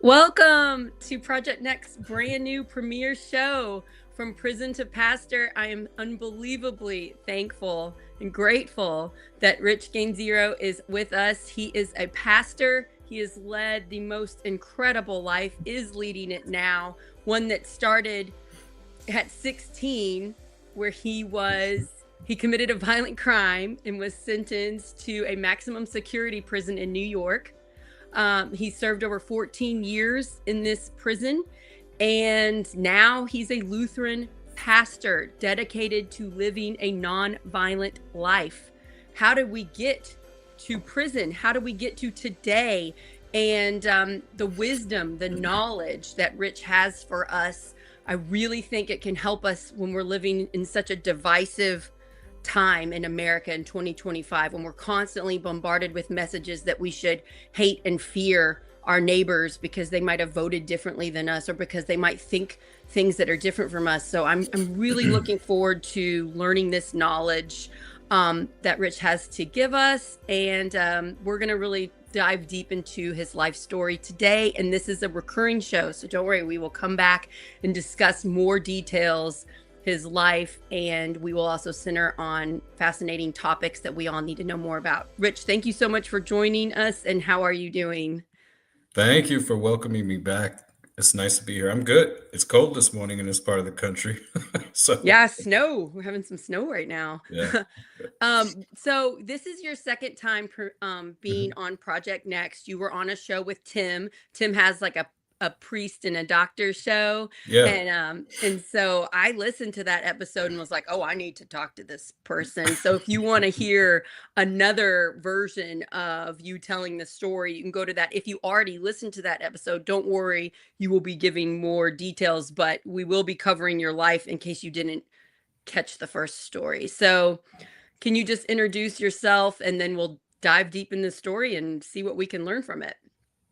Welcome to Project Next's brand new premiere show, From Prison to Pastor. I am unbelievably thankful and grateful that Rich Gianzero is with us. He is a pastor. He has led the most incredible life, is leading it now, one that started at 16, where he committed a violent crime and was sentenced to a maximum security prison in New York. He served over 14 years in this prison, and now he's a Lutheran pastor dedicated to living a nonviolent life. How did we get to prison? How do we get to today? And the wisdom, the knowledge that Rich has for us, I really think it can help us when we're living in such a divisive time in America in 2025, when we're constantly bombarded with messages that we should hate and fear our neighbors because they might have voted differently than us, or because they might think things that are different from us. So I'm really looking forward to learning this knowledge that Rich has to give us. And we're going to really dive deep into his life story today. And this is a recurring show, so don't worry, we will come back and discuss more details, his life, and we will also center on fascinating topics that we all need to know more about. Rich, thank you so much for joining us, and how are you doing? Thank you for welcoming me back. It's nice to be here. I'm good. It's cold this morning in this part of the country. So, Yeah, snow. We're having some snow right now. yeah. So this is your second time being Mhm. on Project Next. You were on a show with Tim. Tim has like a priest and a doctor show. Yeah. And so I listened to that episode and was like, oh, I need to talk to this person. So if you want to hear another version of you telling the story, you can go to that. If you already listened to that episode, don't worry, you will be giving more details, but we will be covering your life in case you didn't catch the first story. So can you just introduce yourself, and then we'll dive deep in the story and see what we can learn from it?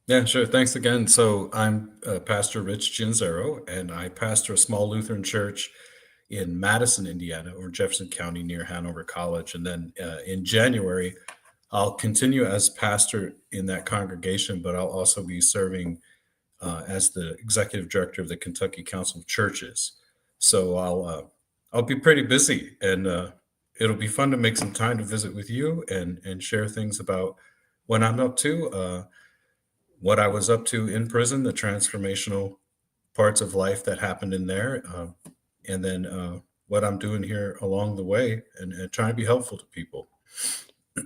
Yeah, sure. Thanks again. So, I'm Pastor Rich Gianzero, and I pastor a small Lutheran church in Madison, Indiana, or Jefferson County near Hanover College. And then in January, I'll continue as pastor in that congregation, but I'll also be serving as the executive director of the Kentucky Council of Churches. So I'll be pretty busy, and it'll be fun to make some time to visit with you and share things about what I'm up to, what I was up to in prison, the transformational parts of life that happened in there, and then what I'm doing here along the way, and trying to be helpful to people.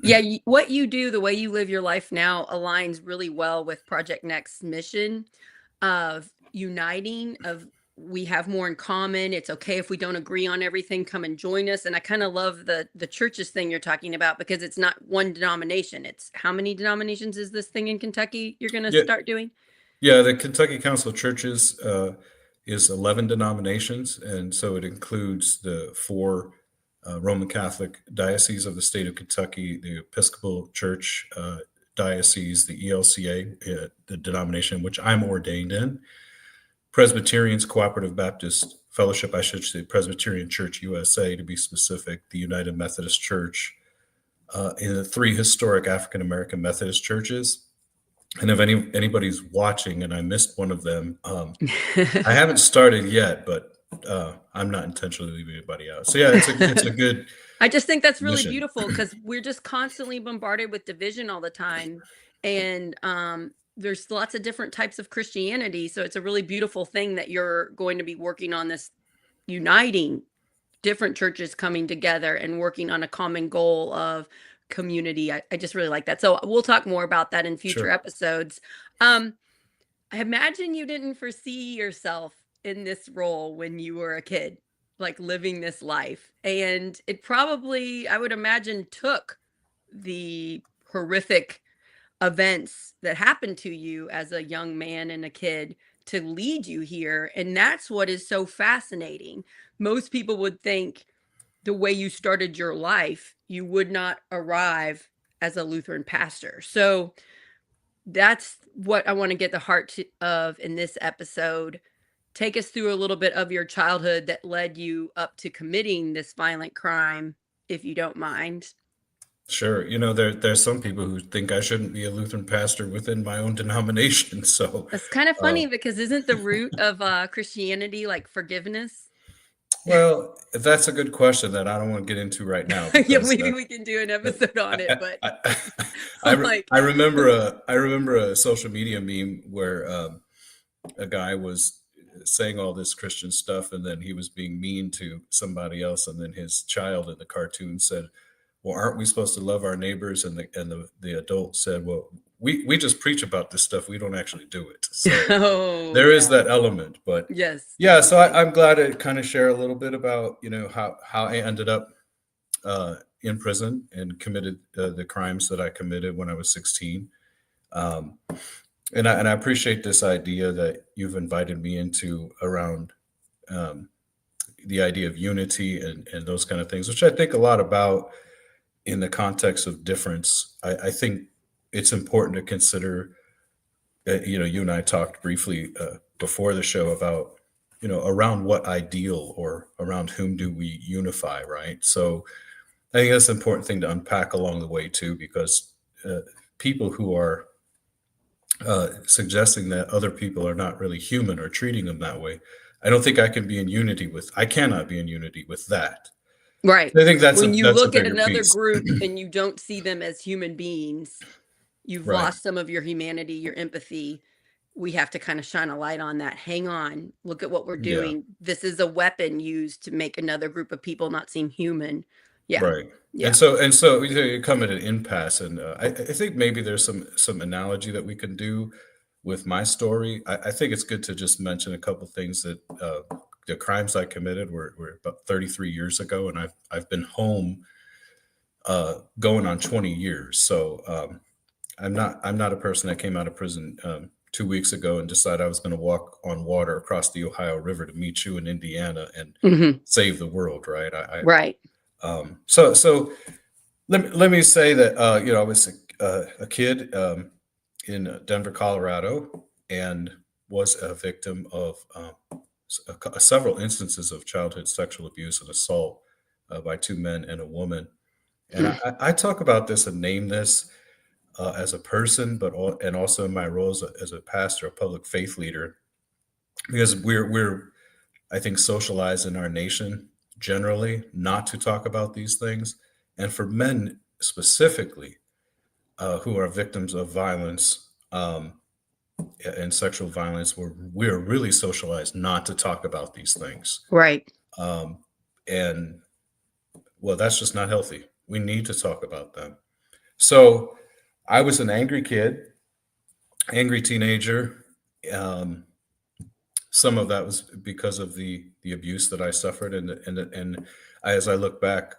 Yeah, what you do, the way you live your life now, aligns really well with Project Next's mission of uniting, of we have more in common. It's okay if we don't agree on everything, come and join us. And I kind of love the churches thing you're talking about, because it's not one denomination. It's how many denominations is this thing in Kentucky you're going to Yeah, start doing? yeah. The Kentucky Council of Churches is 11 denominations, and so it includes the four Roman Catholic dioceses of the state of Kentucky, the Episcopal Church diocese, the ELCA, the denomination which I'm ordained in, Presbyterians Cooperative Baptist Fellowship, I should say Presbyterian Church USA to be specific, the United Methodist Church, and the three historic African American Methodist churches. And if anybody's watching and I missed one of them, I haven't started yet, but I'm not intentionally leaving anybody out. So yeah, it's a good I just think that's really mission. beautiful, because we're just constantly bombarded with division all the time. And there's lots of different types of Christianity. So it's a really beautiful thing that you're going to be working on this, uniting different churches coming together and working on a common goal of community. I just really like that. So we'll talk more about that in future Sure. episodes. Um, I imagine you didn't foresee yourself in this role when you were a kid, like living this life. And it probably, I would imagine, took the horrific events that happened to you as a young man and a kid to lead you here. And that's what is so fascinating. Most people would think the way you started your life, you would not arrive as a Lutheran pastor. So that's what I want to get the of in this episode. Take us through a little bit of your childhood that led you up to committing this violent crime, if you don't mind. Sure. There's some people who think I shouldn't be a Lutheran pastor within my own denomination. So, It's kind of uh, funny because isn't the root of Christianity like forgiveness? well, that's a good question that I don't want to get into right now Yeah, because maybe we can do an episode on it, but I, like, I remember a social media meme where a guy was saying all this Christian stuff, and then he was being mean to somebody else, and then his child in the cartoon said, "Well, aren't we supposed to love our neighbors?" And the adult said, "Well, we just preach about this stuff. We don't actually do it." So oh there is yeah, that element, but yes, yeah. So definitely. I'm glad to kind of share a little bit about how I ended up in prison and committed the crimes that I committed when I was 16. Um, and I appreciate this idea that you've invited me into around um, the idea of unity and those kind of things, which I think a lot about in the context of difference. I think it's important to consider. You and I talked briefly before the show about around what ideal or around whom do we unify, right? So I think that's an important thing to unpack along the way too, because people who are suggesting that other people are not really human or treating them that way, I cannot be in unity with that. Right. I think When you that's a look at bigger another piece. group and you don't see them as human beings, you've Right, lost some of your humanity, your empathy. We have to kind of shine a light on that. Hang on, look at what we're yeah, doing. This is a weapon used to make another group of people not seem human. Yeah. right. Yeah. And so you come at an impasse, and I think maybe there's some analogy that we can do with my story. I think it's good to just mention a couple things that the crimes I committed were about 33 years ago, and I've been home going on 20 years. So I'm not a person that came out of prison 2 weeks ago and decided I was going to walk on water across the Ohio River to meet you in Indiana and Hmm. save the world, right? Right. So let me say that I was a kid in Denver, Colorado, and was a victim of several instances of childhood sexual abuse and assault by two men and a woman. And I talk about this and name this as a person, and also in my role as a pastor, a public faith leader, because we're I think socialized in our nation generally not to talk about these things, and for men specifically who are victims of violence and sexual violence, we're really socialized not to talk about these things, Right. um, and well, that's just not healthy. We need to talk about them. So I was an angry kid, angry teenager. Um, some of that was because of the abuse that I suffered, and as I look back,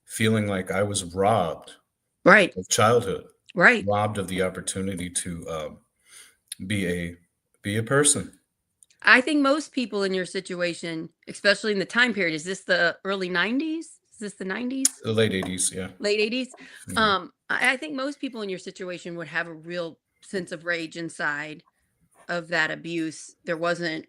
feeling like I was robbed Right. of childhood, Right. robbed of the opportunity to be a person. I think most people in your situation, especially in the time period, is this the early 90s? Is this the 90s? The late '80s, yeah. Late 80s? Mhm. I think most people in your situation would have a real sense of rage inside of that abuse. There wasn't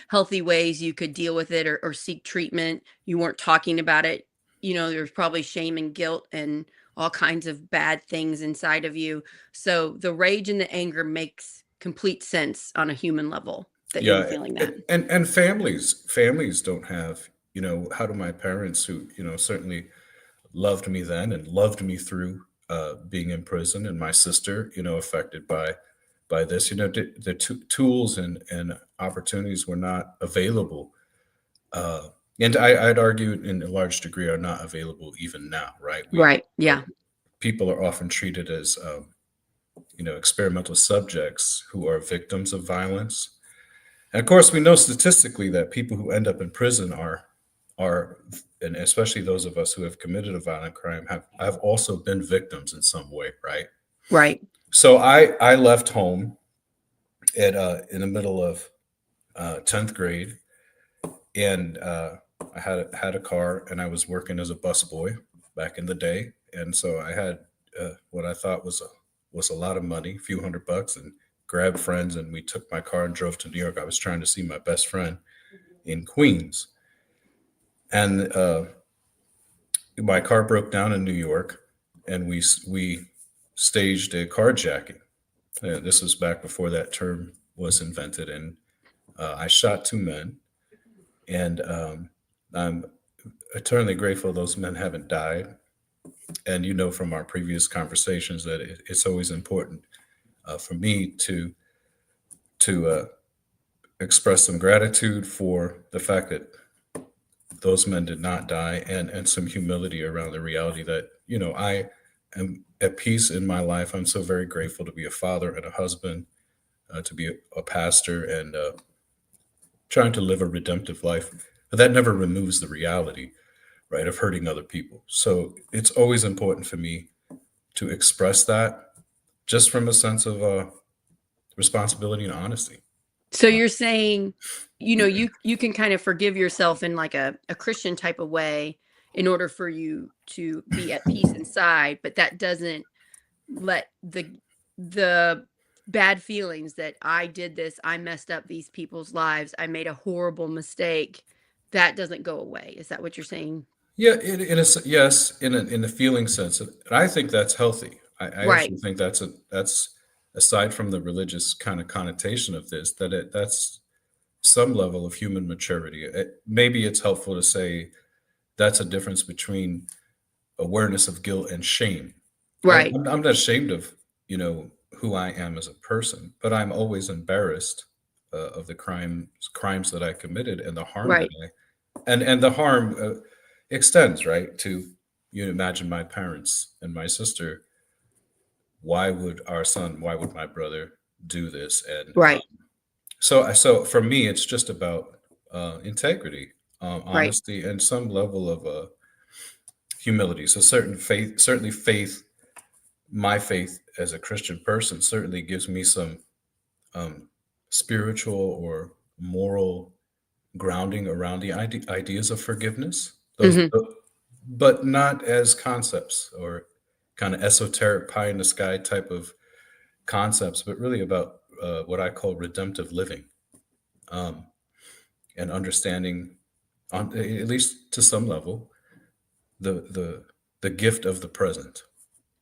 healthy ways you could deal with it or seek treatment. You weren't talking about it. There's probably shame and guilt and all kinds of bad things inside of you. So the rage and the anger makes complete sense on a human level that you were Yeah, feeling that. and families don't have, how do my parents, who certainly loved me then and loved me through being in prison, and my sister, affected by this, the tools and opportunities were not available, uh, and I'd argue in a large degree are not available even now, right? Right. Uh, Yeah. People are often treated as experimental subjects who are victims of violence. And of course, we know statistically that people who end up in prison are, and especially those of us who have committed a violent crime have also been victims in some way, right? Right. So I left home at in the middle of 10th grade, and I had a car, and I was working as a busboy back in the day, and so I had what I thought was a lot of money, a few $100, and grabbed friends, and we took my car and drove to New York. I was trying to see my best friend in Queens, and my car broke down in New York, and we staged a carjacking. This was back before that term was invented, and I shot two men, and I'm eternally grateful those men haven't died. And you know from our previous conversations that it's always important for me to express some gratitude for the fact that those men did not die, and some humility around the reality that I am at peace in my life. I'm so very grateful to be a father and a husband, to be a pastor, and trying to live a redemptive life. But that never removes the reality, right, of hurting other people. So it's always important for me to express that, just from a sense of responsibility and honesty. So you're saying, you can kind of forgive yourself in like a Christian type of way in order for you to be at peace inside, but that doesn't let the bad feelings that I did this, I messed up these people's lives, I made a horrible mistake, that doesn't go away. Is that what you're saying? Yeah, yes, in a feeling sense, and I think that's healthy. I Right. actually think that's aside from the religious kind of connotation of this, that's some level of human maturity. Maybe it's helpful to say that's a difference between awareness of guilt and shame. Right. I'm not ashamed of who I am as a person, but I'm always embarrassed of the crimes that I committed, and the harm that Right. and the harm extends, right, to imagine my parents and my sister. Why would my brother do this? And Right. so for me, it's just about integrity, Right. honesty, and some level of humility. So certainly faith, my faith as a Christian person certainly gives me some um, spiritual or moral grounding around the ideas of forgiveness. Mhm. But not as concepts or kind of esoteric pie in the sky type of concepts, but really about what I call redemptive living, um, and understanding, at least to some level, the gift of the present.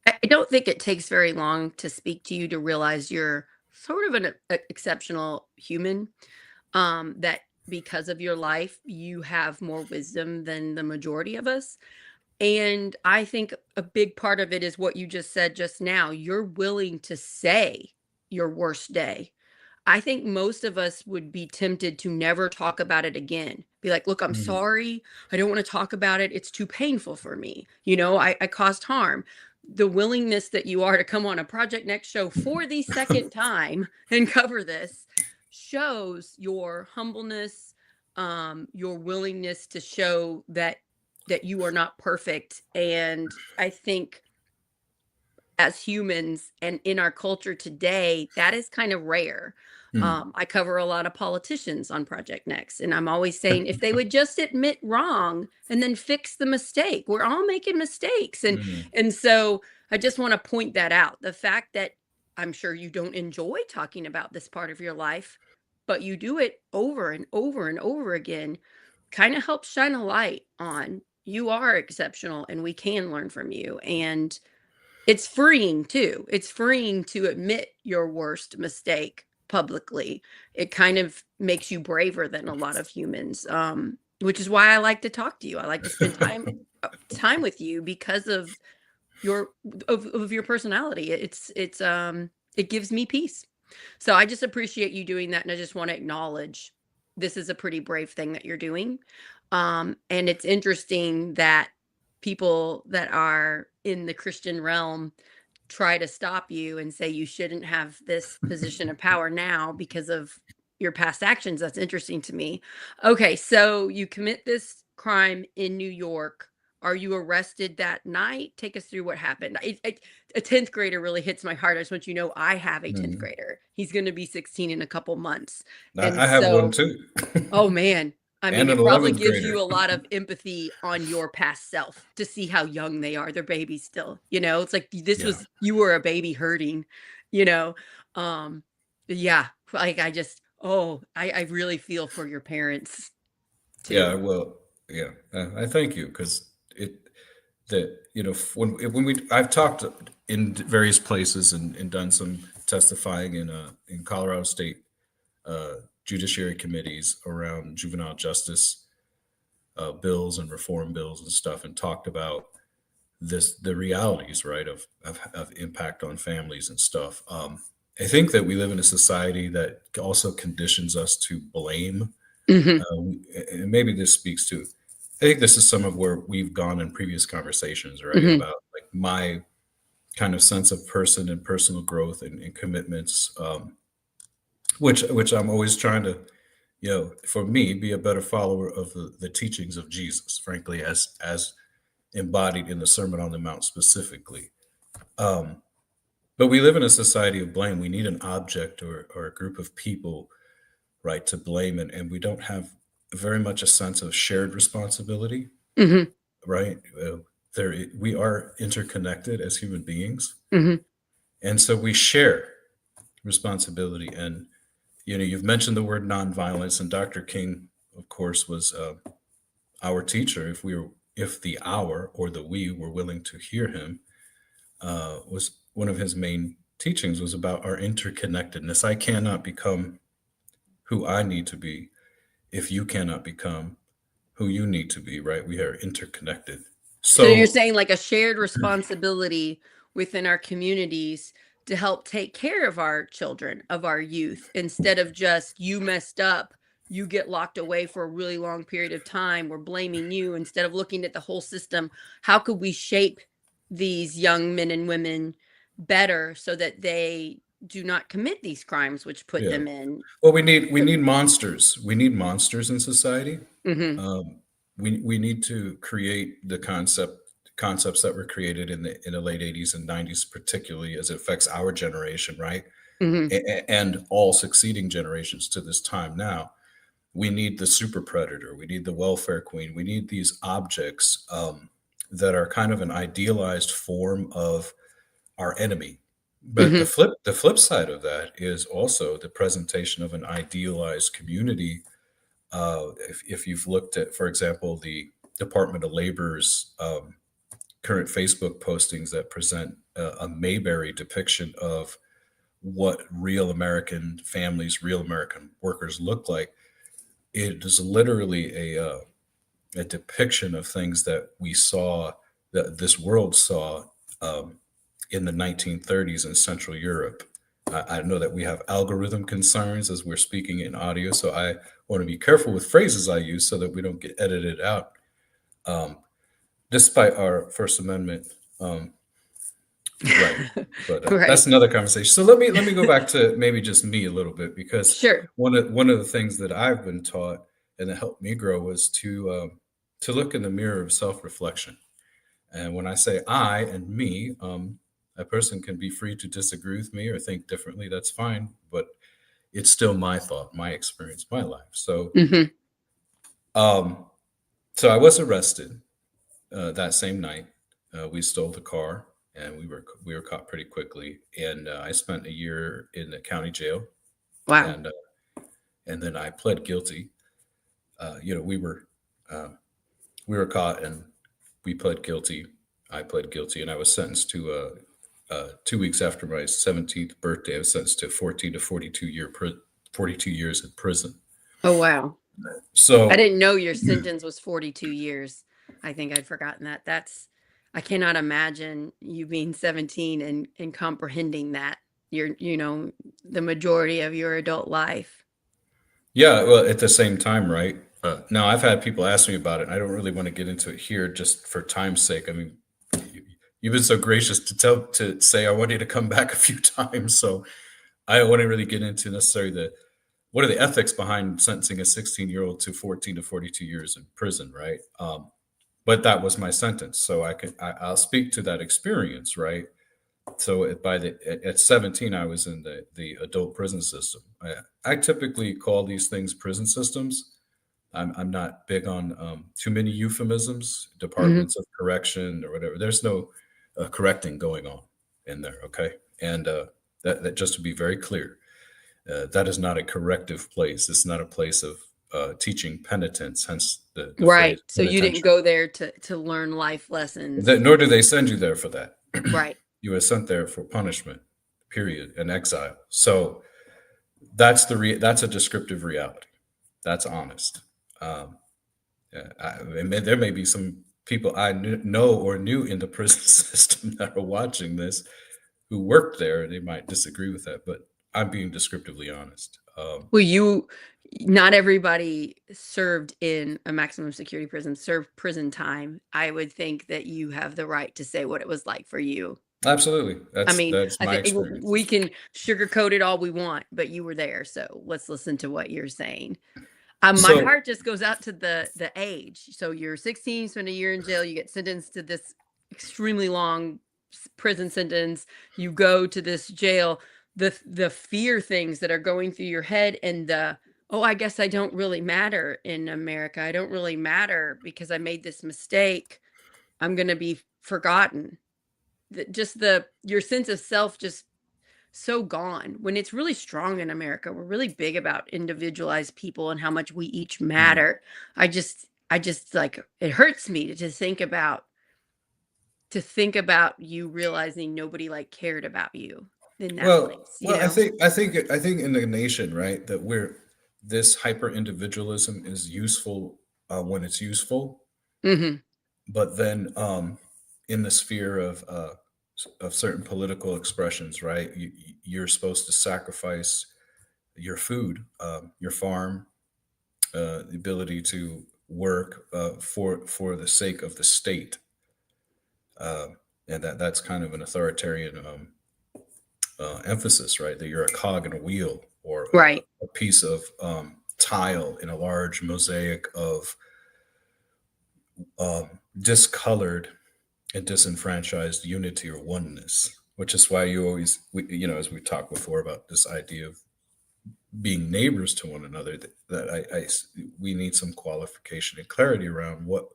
I don't think it takes very long to speak to you to realize you're sort of an exceptional human. That because of your life, you have more wisdom than the majority of us. And I think a big part of it is what you just said just now. You're willing to say your worst day. I think most of us would be tempted to never talk about it again. Be like, look, I'm Mhm. sorry. I don't want to talk about it. It's too painful for me. I caused harm. The willingness that you are to come on a Project Next show for the second time and cover this shows your humbleness, your willingness to show that you are not perfect. And I think as humans and in our culture today, that is kind of rare. Mm. I cover a lot of politicians on Project Next, and I'm always saying if they would just admit wrong and then fix the mistake, we're all making mistakes, and Mm. and so I just want to point that out. The fact that I'm sure you don't enjoy talking about this part of your life, but you do it over and over and over again, kind of helps shine a light on you are exceptional and we can learn from you. And it's freeing too. It's freeing to admit your worst mistake publicly. It kind of makes you braver than a lot of humans, which is why I like to talk to you. I like to spend time with you because of your of your personality. It gives me peace. So I just appreciate you doing that, and I just want to acknowledge this is a pretty brave thing that you're doing. And it's interesting that people that are in the Christian realm try to stop you and say you shouldn't have this position of power now because of your past actions. That's interesting to me. Okay, so you commit this crime in New York. Are you arrested that night? Take us through what happened. A 10th grader really hits my heart. I just want you to know I have a 10th Mm. grader. He's going to be 16 in a couple months. And I have one so, too, oh man, I mean, and an it probably 11th gives grader. you a lot of empathy on your past self to see how young they are. They're babies still, it's like Yeah, you were a baby hurting, you know. Um, yeah, like I really feel for your parents yeah. too. Well, yeah. I thank you, because it that, I've talked in various places and done some testifying in Colorado State judiciary committees around juvenile justice bills and reform bills and stuff, and talked about the realities, right, of impact on families and stuff. I think that we live in a society that also conditions us to blame. Hmm. And maybe this speaks to, I think this is some of where we've gone in previous conversations, right? Hmm. About like my kind of sense of person and personal growth and commitments, which I'm always trying to, for me, be a better follower of the teachings of Jesus, frankly, as embodied in the Sermon on the Mount specifically. Um, but we live in a society of blame. We need an object or a group of people, right, to blame, and we don't have very much a sense of shared responsibility, Hmm. right? We are interconnected as human beings, Hmm. and so we share responsibility. And you've mentioned the word nonviolence, and Dr. King, of course, was our teacher. If the our or the we were willing to hear him, was one of his main teachings was about our interconnectedness. I cannot become who I need to be if you cannot become who you need to be, right? We are interconnected. So you're So, saying like a shared responsibility within our communities to help take care of our children, of our youth, instead of just you messed up, you get locked away for a really long period of time, we're blaming you instead of looking at the whole system. How could we shape these young men and women better so that they do not commit these crimes which put yeah. them in? Well, we need monsters. We need monsters in society. Hmm. We need to create the concepts that were created in the late 80s and 90s, particularly as it affects our generation, right? Hmm. And all succeeding generations to this time now. We need the super predator. We need the welfare queen. We need these objects that are kind of an idealized form of our enemy. But Hmm. the flip side of that is also the presentation of an idealized community. If you've looked at, for example, the Department of Labor's current Facebook postings that present a Mayberry depiction of what real American families, real American workers look like, it is literally a depiction of things that we saw, that this world saw um, in the 1930s in Central Europe. I know that we have algorithm concerns as we're speaking in audio, so I want to be careful with phrases I use so that we don't get edited out, um, despite our First Amendment right. But Right. that's another conversation. So let me go back to maybe just me a little bit, because Sure. one of the things that I've been taught and that helped me grow was to look in the mirror of self reflection. And when I say I and me, a person can be free to disagree with me or think differently. That's fine, but it's still my thought, my experience, my life. Hmm. Um, so I was arrested that same night. We stole the car, and we were caught pretty quickly. And I spent a year in the county jail, Wow. and and then I pled guilty. We uh, we were caught, and we pled guilty. I pled guilty, and I was sentenced to 2 weeks after my 17th birthday. I was sentenced to 14 to 42 years in prison. Oh, wow. I So didn't know your sentence was 42 years. I think I'd forgotten that. I cannot imagine you being 17 and comprehending that the majority of your adult life. yeah, well, at the same time, right? Now, I've had people ask me about it, and I don't really want to get into it here just for time's sake. I mean, you, you've been so gracious to say I want you to come back a few times, so I don't want to really get into necessarily what are the ethics behind sentencing a 16-year-old to 14 to 42 years in prison, right? But that was my sentence, so I'll speak to that experience, right? So at 17, I was in the adult prison system. I typically call these things prison systems. I'm not big on too many euphemisms, Hmm. departments of correction or whatever. There's no correcting going on in there, okay? And that just to be very clear, that is not a corrective place. It's not a place of teaching penitence, hence the Right. phrase So you didn't penitentiary. go there to learn life lessons. Nor do they send you there for that. Right. You are sent there for punishment, period, and exile. So that's a descriptive reality. That's honest. Um, there may be some people I know or knew in the prison system that are watching this who worked there. They might disagree with that, but I'm being descriptively honest. Well, not everybody served in a maximum security prison, served prison time. I would think that you have the right to say what it was like for you. Absolutely, I mean, that's I my think experience. we can sugarcoat it all we want, but you were there, so let's listen to what you're saying. My So, heart just goes out to the age. So you're 16, spend a year in jail, you get sentenced to this extremely long prison sentence. You go to this jail. The fear things that are going through your head, and oh, I guess I don't really matter in America. I don't really matter because I made this mistake. I'm gonna be forgotten. Your sense of self just so gone when it's really strong in America. We're really big about individualized people and how much we each mm, matter. I just like, it hurts me to think about you realizing nobody like cared about you in that place, you well, know? I think in the nation, right, that we're this hyper individualism is useful when it's useful, Hmm. but then in the sphere of certain political expressions, right, you're supposed to sacrifice your food, your farm, the ability to work for the sake of the state, uh, and that's kind of an authoritarian emphasis, right? That you're a cog in a wheel or Right. a piece of tile in a large mosaic of discolored and disenfranchised unity or oneness. Which is why you always, as we talked before about this idea of being neighbors to one another, we need some qualification and clarity around what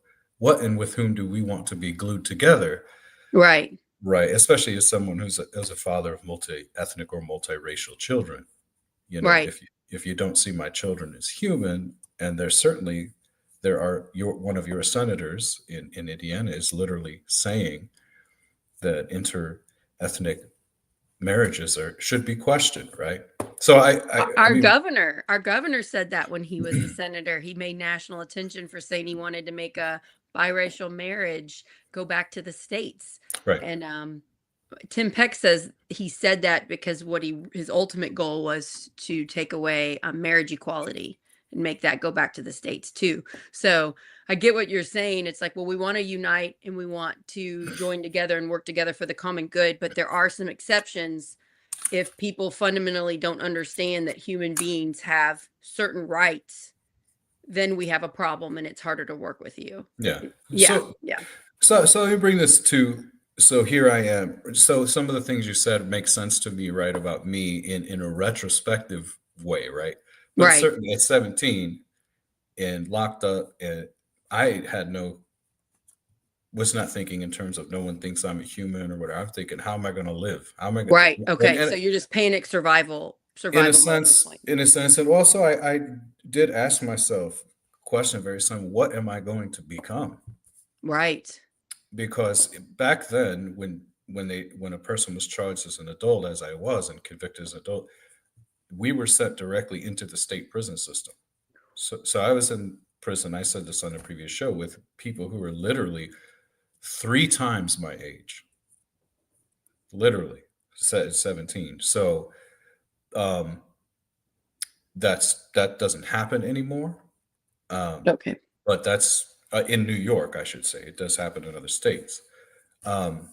and with whom do we want to be glued together, Right. right? Especially as someone as a father of multi-ethnic or multiracial children. Right. If you don't see my children as human, and there are one of your senators in Indiana is literally saying that inter-ethnic marriages should be questioned, right? So I mean, Our governor said that when he was a senator. He made national attention for saying he wanted to make a biracial marriage go back to the states. right. And Tim Peck says he said that because his ultimate goal was to take away marriage equality and make that go back to the states too. So I get what you're saying. It's like, well, we want to unite and we want to join together and work together for the common good, but there are some exceptions. If people fundamentally don't understand that human beings have certain rights, then we have a problem and it's harder to work with you. Yeah. Yeah, yeah. So let me bring this to, so here I am. So some of the things you said make sense to me, right, about me in a retrospective way, right? But Right. certainly at 17 and locked up, and I was not thinking in terms of no one thinks I'm a human or whatever. I'm thinking, how am I going to live? How am I going Right. Okay. So and you're just panic survival in a mode at this sense, point. and also I did ask myself a question very simple: what am I going to become? Right. Because back then, when a person was charged as an adult, as I was, and convicted as an adult, we were sent directly into the state prison system. So I was in prison. I said this on a previous show with people who were literally 3 times my age, literally 17. So um, that doesn't happen anymore. Um, Okay. but that's in New York, I should say. It does happen in other states. Um,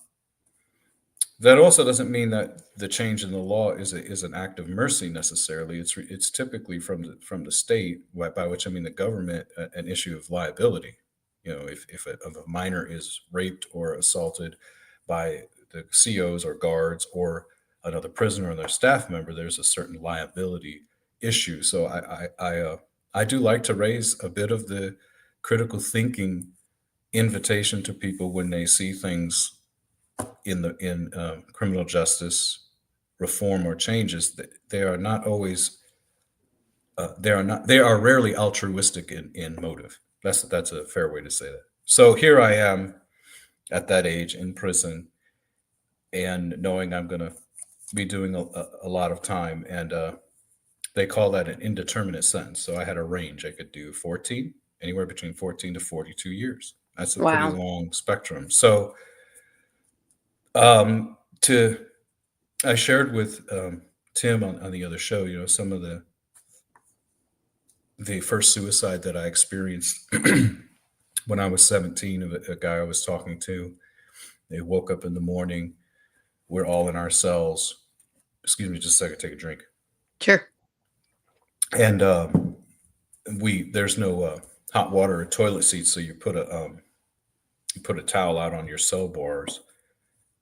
that also doesn't mean that the change in the law is an act of mercy necessarily. It's typically from the state, by which I mean the government, an issue of liability. If a minor is raped or assaulted by the COs or guards or another prisoner or their staff member, there's a certain liability issue. So I do like to raise a bit of the critical thinking invitation to people when they see things in criminal justice reform or changes. That they are not always they are rarely altruistic in motive. That's a fair way to say that. So here I am at that age in prison, and knowing I'm going to be doing a lot of time, and they call that an indeterminate sentence. So I had a range. I could do 14, anywhere between 14 to 42 years. That's a pretty Wow. long spectrum. So to I shared with Tim on the other show, some of the first suicide that I experienced when I was 17, of a guy I was talking to. They woke up in the morning. We're all in our cells. Excuse me, just a second, take a drink. Sure. And there's no hot water or toilet seats, so you put a towel out on your cell bars,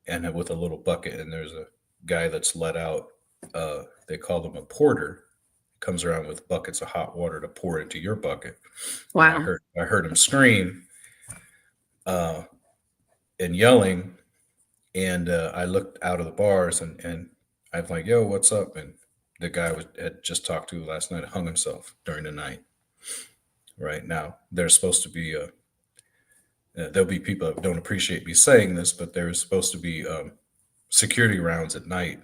and with a little bucket. And there's a guy that's let out. They call them a porter. Comes around with buckets of hot water to pour into your bucket. Wow. And I heard him scream and yelling, and I looked out of the bars, and I'm like, "Yo, what's up?" And the guy had just talked to last night hung himself during the night. Right now, there's supposed to be there'll be people that don't appreciate me saying this, but there's supposed to be security rounds at night.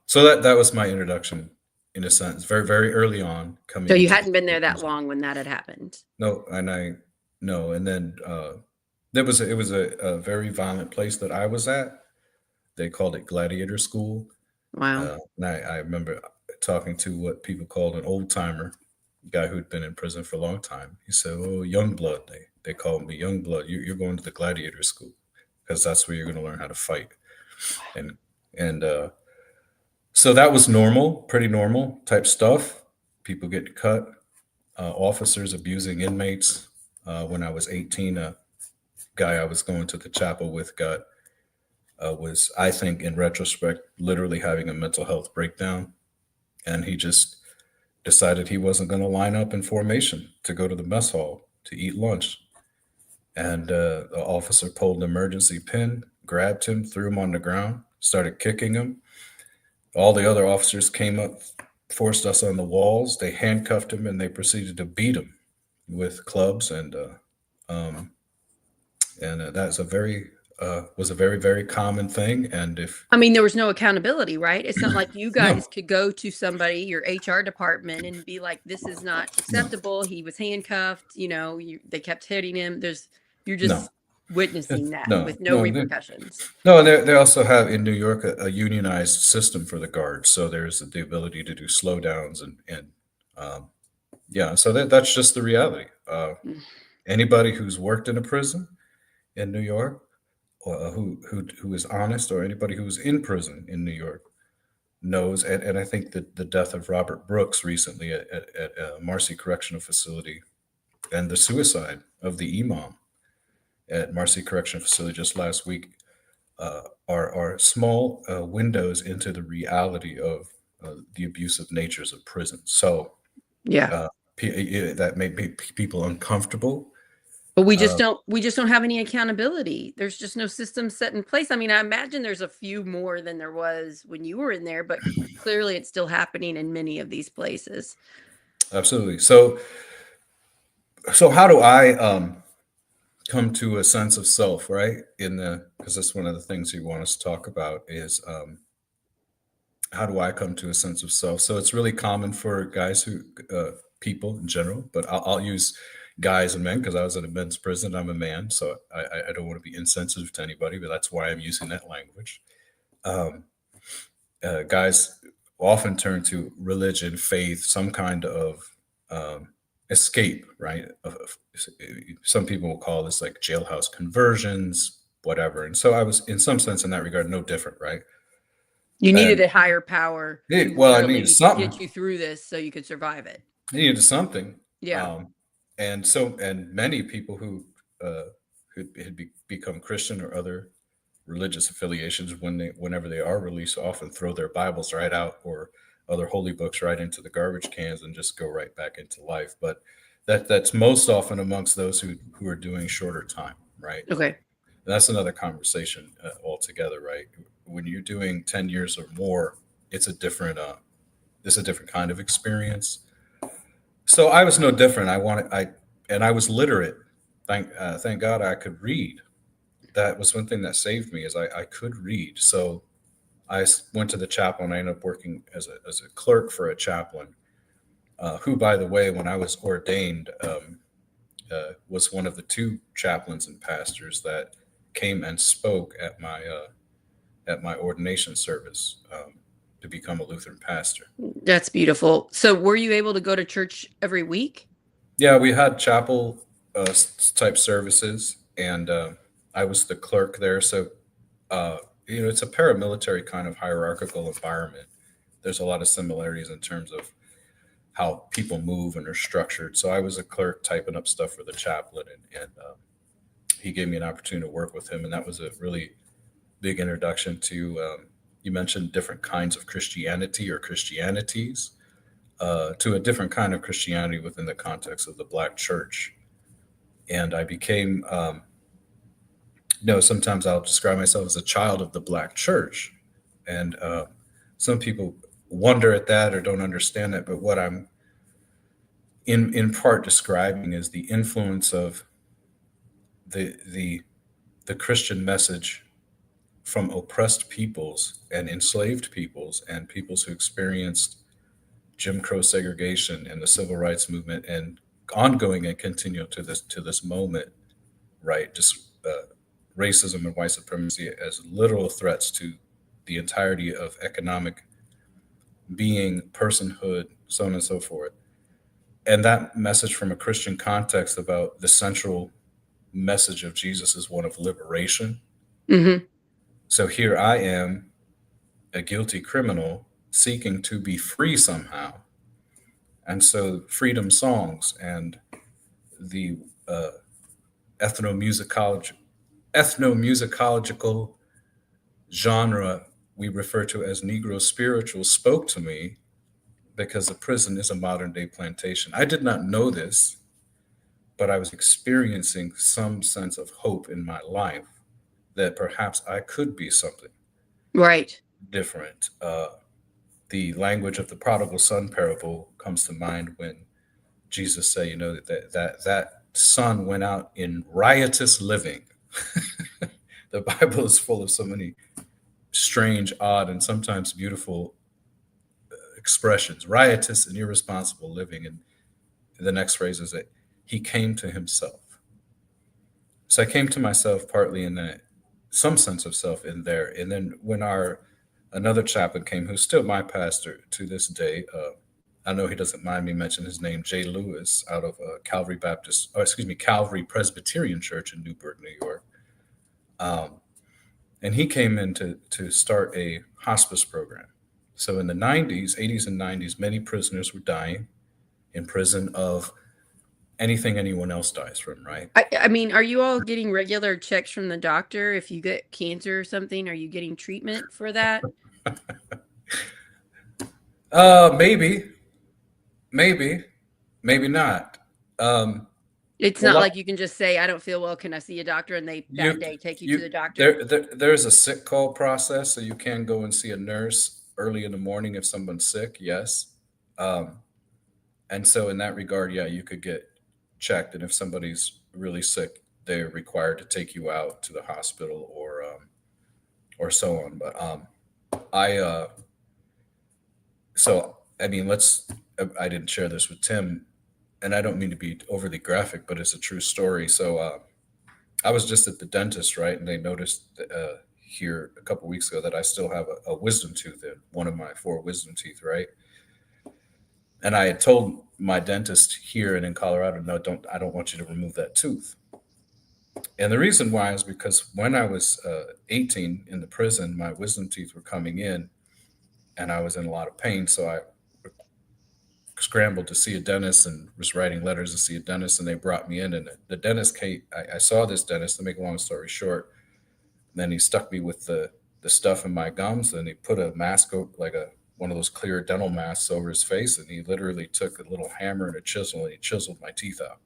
So that was my introduction, in a sense, very, very early on. Coming. So you hadn't been there that long when that had happened? No, and then it was a very violent place that I was at. They called it Gladiator School. Wow. And I remember talking to what people called an old timer, guy who'd been in prison for a long time. He said, "Oh, young blood." They called me young blood. You're going to the Gladiator School because that's where you're going to learn how to fight. And so that was normal, pretty normal type stuff. People getting cut, officers abusing inmates. When I was 18, a guy I was going to the chapel with was, I think, in retrospect, literally having a mental health breakdown. And he just decided he wasn't going to line up in formation to go to the mess hall to eat lunch. And the officer pulled an emergency pin, grabbed him, threw him on the ground, started kicking him. All the other officers came up, forced us on the walls. They handcuffed him, and they proceeded to beat him with clubs. And that's was a very, very common thing. And there was no accountability, right? It's not like you guys could go to somebody, your HR department, and be like, "This is not acceptable." No. He was handcuffed. They kept hitting him. You're just witnessing that with no repercussions. No, and they also have in New York a unionized system for the guards, so there's the ability to do slowdowns and so that's just the reality. Anybody who's worked in a prison in New York, who is honest, or anybody who's in prison in New York knows, and I think that the death of Robert Brooks recently at Marcy Correctional Facility, and the suicide of the imam at Marcy Correctional Facility just last week are small windows into the reality of the abusive natures of prison. So that may make people uncomfortable. But we just don't have any accountability. There's just no system set in place. I imagine there's a few more than there was when you were in there, but clearly it's still happening in many of these places. Absolutely. So how do I come to a sense of self, right? Because that's one of the things you want us to talk about is how do I come to a sense of self? So it's really common for guys people in general, but I'll use guys and men because I was in a men's prison. I'm a man, so I don't want to be insensitive to anybody, but that's why I'm using that language. Guys often turn to religion, faith, some kind of escape, right? Some people will call this like jailhouse conversions, whatever. And so I was, in some sense, in that regard, no different, right? You needed a higher power. I needed something to get you through this so you could survive it. I needed something. Yeah. And many people who had become Christian or other religious affiliations, whenever they are released, often throw their Bibles right out or other holy books right into the garbage cans and just go right back into life. But that's most often amongst those who are doing shorter time, right? Okay. And that's another conversation altogether, right? When you're doing 10 years or more, it's a different this is a different kind of experience. So I was no different. I was literate. Thank God I could read. That was one thing that saved me is I could read. So went to the chapel and I ended up working as a clerk for a chaplain, who, by the way, when I was ordained, was one of the two chaplains and pastors that came and spoke at my ordination service, to become a Lutheran pastor. That's beautiful. So were you able to go to church every week? Yeah, we had chapel type services, and I was the clerk there. So, it's a paramilitary kind of hierarchical environment. There's a lot of similarities in terms of how people move and are structured. So I was a clerk typing up stuff for the chaplain, and he gave me an opportunity to work with him, and that was a really big introduction to. You mentioned different kinds of Christianity or Christianities, to a different kind of Christianity within the context of the Black church. And I became, sometimes I'll describe myself as a child of the Black church. And some people wonder at that or don't understand that. But what I'm in part describing is the influence of the Christian message from oppressed peoples and enslaved peoples and peoples who experienced Jim Crow segregation and the civil rights movement, and ongoing and continual to this moment, right? Just racism and white supremacy as literal threats to the entirety of economic being, personhood, so on and so forth. And that message from a Christian context about the central message of Jesus is one of liberation. Mm-hmm. So here I am, a guilty criminal, seeking to be free somehow. And so freedom songs and the ethnomusicological genre we refer to as Negro spiritual spoke to me, because the prison is a modern day plantation. I did not know this, but I was experiencing some sense of hope in my life that perhaps I could be something Right. different. The language of the prodigal son parable comes to mind when Jesus said, that son went out in riotous living. The Bible is full of so many strange, odd, and sometimes beautiful expressions: riotous and irresponsible living. And the next phrase is that he came to himself. So I came to myself partly in that, some sense of self in there. And then when another chaplain came, who's still my pastor to this day, I know he doesn't mind me mentioning his name, Jay Lewis, out of Calvary Presbyterian Church in Newburgh, New York. And he came in to start a hospice program. So in the 80s and 90s, many prisoners were dying in prison of anything anyone else dies from, right? I mean, are you all getting regular checks from the doctor if you get cancer or something? Are you getting treatment for that? Maybe, maybe not. It's not like you can just say, I don't feel well, can I see a doctor? And they that day take you to the doctor. There's a sick call process, so you can go and see a nurse early in the morning if someone's sick, yes. And so in that regard, yeah, you could get checked. And if somebody's really sick, they're required to take you out to the hospital or so on. But I didn't share this with Tim, and I don't mean to be overly graphic, but it's a true story. So I was just at the dentist, right? And they noticed here a couple weeks ago that I still have a wisdom tooth in one of my 4 wisdom teeth, right? And I had told my dentist here and in Colorado, no, I don't want you to remove that tooth. And the reason why is because when I was 18 in the prison, my wisdom teeth were coming in and I was in a lot of pain. So I scrambled to see a dentist and was writing letters to see a dentist, and they brought me in, and the dentist came. I saw this dentist, to make a long story short. Then he stuck me with the stuff in my gums, and he put a mask, like one of those clear dental masks, over his face, and he literally took a little hammer and a chisel and he chiseled my teeth out.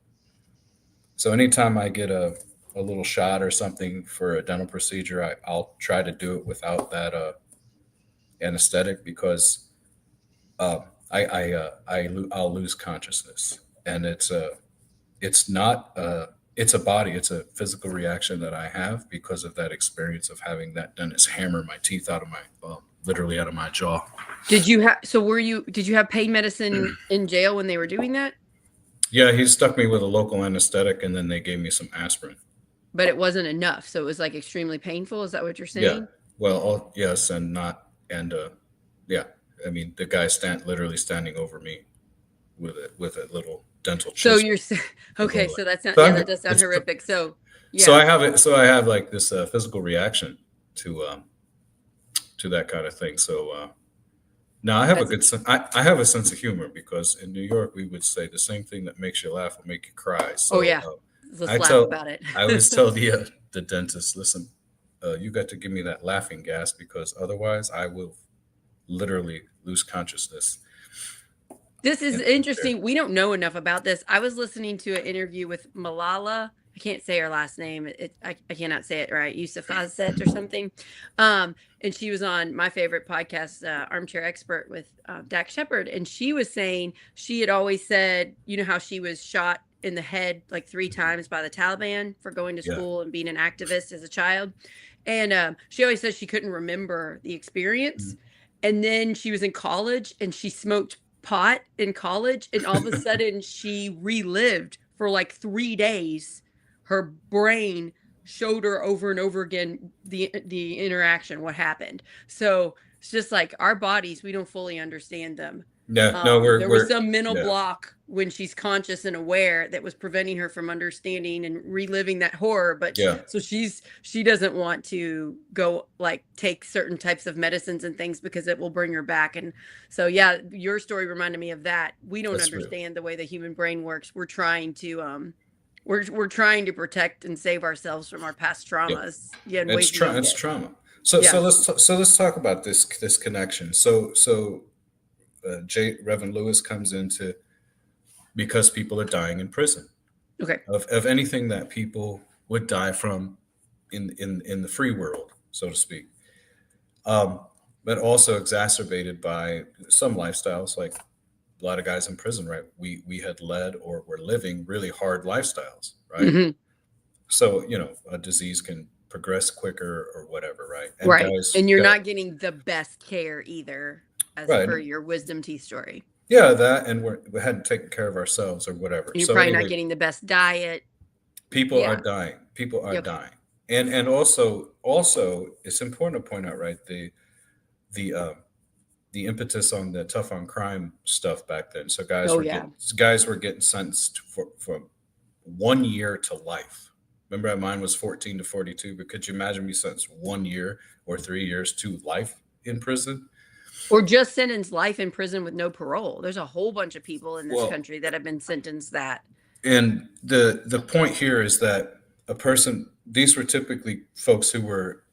So anytime I get a little shot or something for a dental procedure, I'll try to do it without that anesthetic, because I'll lose consciousness, and it's not it's a body, it's a physical reaction that I have because of that experience of having that dentist hammer my teeth out of my literally out of my jaw. Did you have pain medicine in jail when they were doing that? Yeah, he stuck me with a local anesthetic, and then they gave me some aspirin. But it wasn't enough, so it was like extremely painful. Is that what you're Yeah, saying? well, yes, and not, and yeah, I mean the guy literally standing over me with a little dental So chisel. you're okay. Going So like, that's not, so yeah, I'm, that does sound it's, horrific. So so yeah. I have it. So I have like this physical reaction to that kind of thing. So now I have a That's good I have a sense of humor because in New York we would say the same thing that makes you laugh will make you cry. oh So yeah. Let's laugh about it. I always tell the dentist, listen, you got to give me that laughing gas because otherwise I will literally lose consciousness. This is And interesting. We don't know enough about this. I was listening to an interview with Malala. I can't say her last name. I cannot say it right. Yousafzai or something. And she was on my favorite podcast, Armchair Expert with Dak Shepard. And she was saying she had always said, you know, how she was shot in the head like 3 times by the Taliban for going to yeah, school and being an activist as a child. And she always said she couldn't remember the experience. And then she was in college and she smoked pot in college, and all of a sudden she relived for like 3 days. Her brain showed her over and over again the interaction, what happened. So it's just like our bodies, we don't fully understand them. yeah, no, There was we're some mental yeah, block when she's conscious and aware that was preventing her from understanding and reliving that horror. But yeah, so she doesn't want to go like take certain types of medicines and things because it will bring her back. And so yeah, your story reminded me of that. We don't that's real. understand the way the human brain works. We're trying to we're trying to protect and save ourselves from our past Yeah, traumas. Yeah, in ways we don't it's get. trauma. Yeah. So let's talk about this connection. Reverend Lewis comes into because people are dying in prison Okay. of anything that people would die from in the free world, so to speak. But also exacerbated by some lifestyles, like a lot of guys in prison, right? We had led or were living really hard lifestyles, right? Hmm. So a disease can progress quicker or whatever, right? And Right. guys, And you're yeah, not getting the best care either, as right, per your wisdom teeth story. yeah, that, and we hadn't taken care of ourselves or whatever. And you're So probably not anyway, getting the best diet. people are Yeah. dying. People are Okay. dying, and also it's important to point out, right? The the impetus on the tough on crime stuff back then. So Oh yeah. guys were getting sentenced for 1 year to life. Remember, mine was 14 to 42. But could you imagine me sentenced 1 year or 3 years to life in prison? Or just sentenced life in prison with no parole. There's a whole bunch of people in this Well, country that have been sentenced that. and the point here is that these were typically folks who were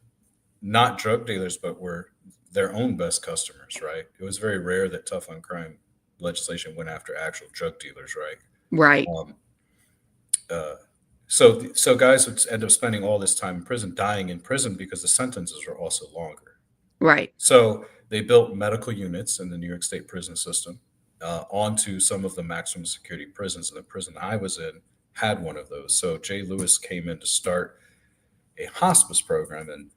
not drug dealers, but were their own best customers, right? It was very rare that tough on crime legislation went after actual drug dealers, right? Right. Um, so guys would end up spending all this time in prison, dying in prison because the sentences were also longer. Right. So they built medical units in the New York State prison system onto some of the maximum security prisons. And the prison I was in had one of those. So Jay Lewis came in to start a hospice program. And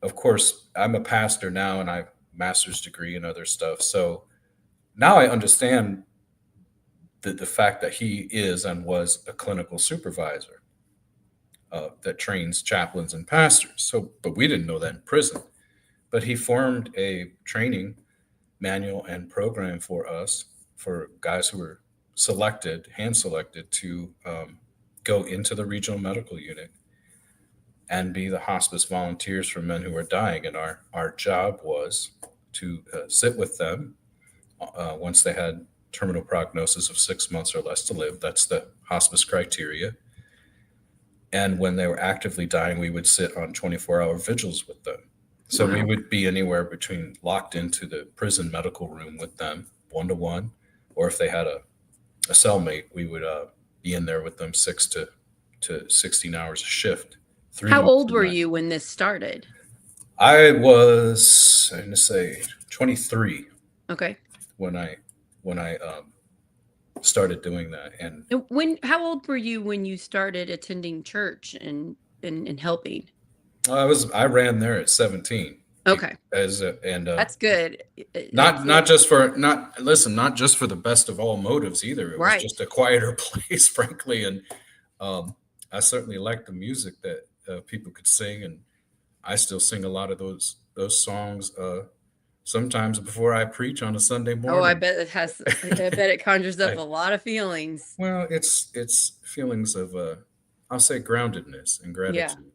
of course, I'm a pastor now and I have a master's degree and other stuff. So now I understand the fact that he is and was a clinical supervisor that trains chaplains and pastors. So, but we didn't know that in prison. But he formed a training manual and program for us, for guys who were hand selected to go into the regional medical unit and be the hospice volunteers for men who are dying. And our job was to sit with them once they had terminal prognosis of 6 months or less to live. That's the hospice criteria. And when they were actively dying, we would sit on 24-hour vigils with them. So we would be anywhere between locked into the prison medical room with them, 1-to-1, or if they had a cellmate, we would be in there with them 6 to 16 hours a shift. How old were you when this started? I was, I'm going to say 23. Okay. when I started doing that. And How old were you when you started attending church and helping? I ran there at 17 Okay, and that's good. not just for not just for the best of all motives either. It was Right. just a quieter place, frankly, and I certainly liked the music that people could sing, and I still sing a lot of those songs sometimes before I preach on a Sunday Oh, I morning. bet it has. I bet it conjures up I, a lot of feelings. well, it's feelings of I'll say groundedness and Yeah, gratitude.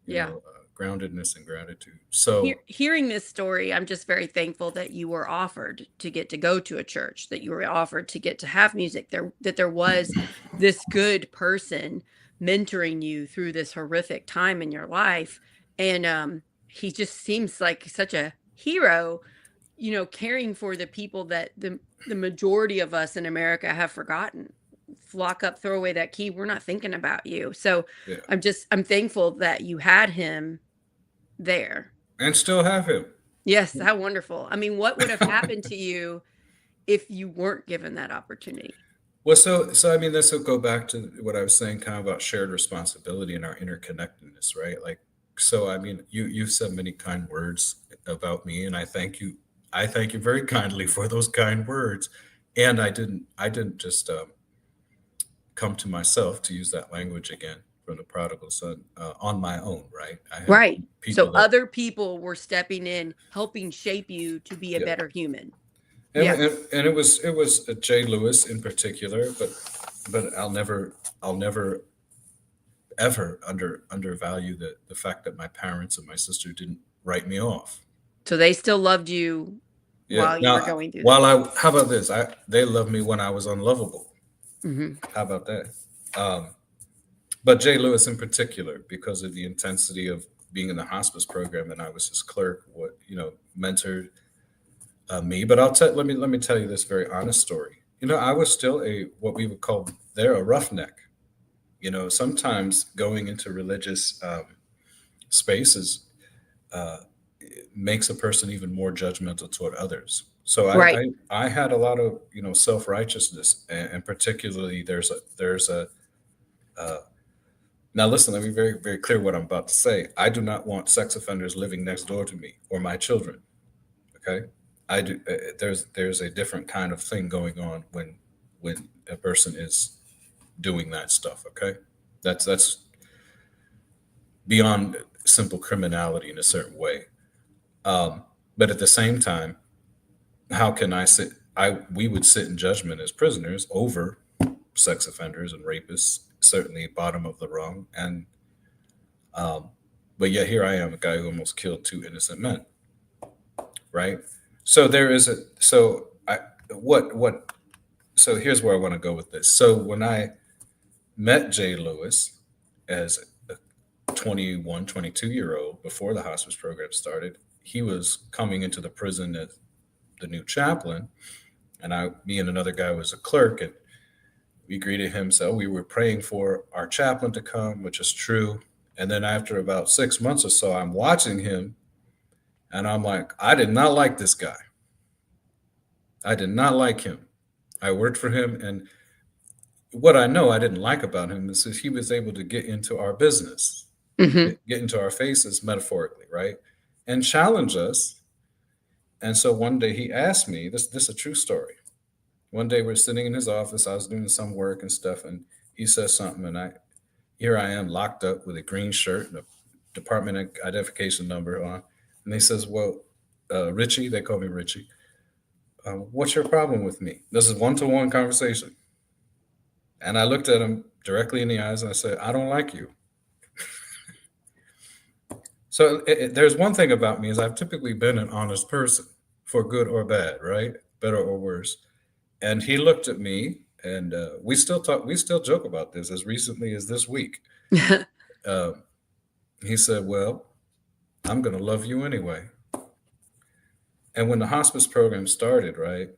yeah. Groundedness and gratitude. So Hearing this story, I'm just very thankful that you were offered to get to go to a church, that you were offered to get to have music there, that there was this good person mentoring you through this horrific time in your life. And he just seems like such a hero, caring for the people that the majority of us in America have forgotten. Lock up, throw away that key. We're not thinking about you. So yeah, I'm thankful that you had him there. and still have him. Yes, how wonderful. I mean, what would have happened to you if you weren't given that opportunity? Well, so I mean, this will go back to what I was saying, kind of about shared responsibility and our interconnectedness, right? Like, so I mean, you've said many kind words about me, and I thank you. I thank you very kindly for those kind words. And I didn't just come to myself, to use that language again from the prodigal son, on my own, right? I had Right. So people that, other people were stepping in, helping shape you to be a yeah, better human. and, Yeah. and it was Jay Lewis in particular, but I'll never ever undervalue the fact that my parents and my sister didn't write me off. So they still loved you Yeah. while you were Now, going through this. how about this? They loved me when I was unlovable. Hmm. How about that? Um, but Jay Lewis in particular, because of the intensity of being in the hospice program, and I was his clerk, mentored me. But let me tell you this very honest story. I was still what we would call there a roughneck. Sometimes going into religious spaces uh, makes a person even more judgmental toward others. So Right. I had a lot of self righteousness, and particularly there's a uh, now listen. Let me be very very clear what I'm about to say. I do not want sex offenders living next door to me or my children. Okay, I do. There's a different kind of thing going on when a person is doing that stuff. Okay, that's beyond simple criminality in a certain way. But at the same time, how can I sit? We would sit in judgment as prisoners over sex offenders and rapists, certainly bottom of the rung, and but yet here I am, a guy who almost killed two innocent men, right? So there is a so I what so here's where I want to go with this. So when I met Jay Lewis as a 21, 22-year old before the hospice program started, he was coming into the prison as the new chaplain, and me and another guy was a clerk, and we greeted him. So we were praying for our chaplain to come, which is true. And then after about 6 months or so, I'm watching him, and I'm like, I did not like this guy. I did not like him. I worked for him, and what I know I didn't like about him is that he was able to get into our business, Hmm. get into our faces metaphorically, right? And challenge us. And so one day he asked me, this is a true story. One day we're sitting in his office, I was doing some work and stuff, and he says something, and here I am locked up with a green shirt and a department identification number on. And he says, well, Richie, they call me Richie, what's your problem with me? This is one-to-one conversation. And I looked at him directly in the eyes and I said, I don't like you. So there's one thing about me is I've typically been an honest person, for good or bad, right? Better or worse. And he looked at me, and we still talk. We still joke about this as recently as this week. Uh, he said, "Well, I'm going to love you anyway." And when the hospice program started, right?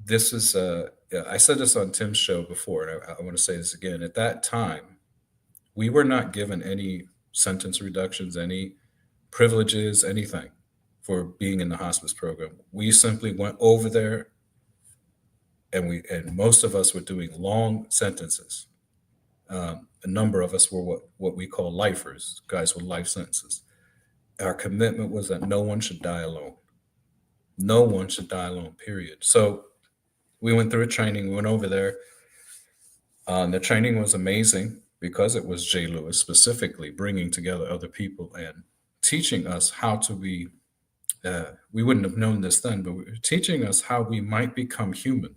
This is yeah, I said this on Tim's show before, and I want to say this again. At that time, we were not given any sentence reductions, any privileges, anything. for being in the hospice program. We simply went over there, and most of us were doing long sentences. A number of us were what we call lifers, guys with life sentences. Our commitment was that no one should die alone. No one should die alone, period. So we went through a training. We went over there. The training was amazing because it was J. Lewis specifically bringing together other people and teaching us how to be. We wouldn't have known this then, but teaching us how we might become human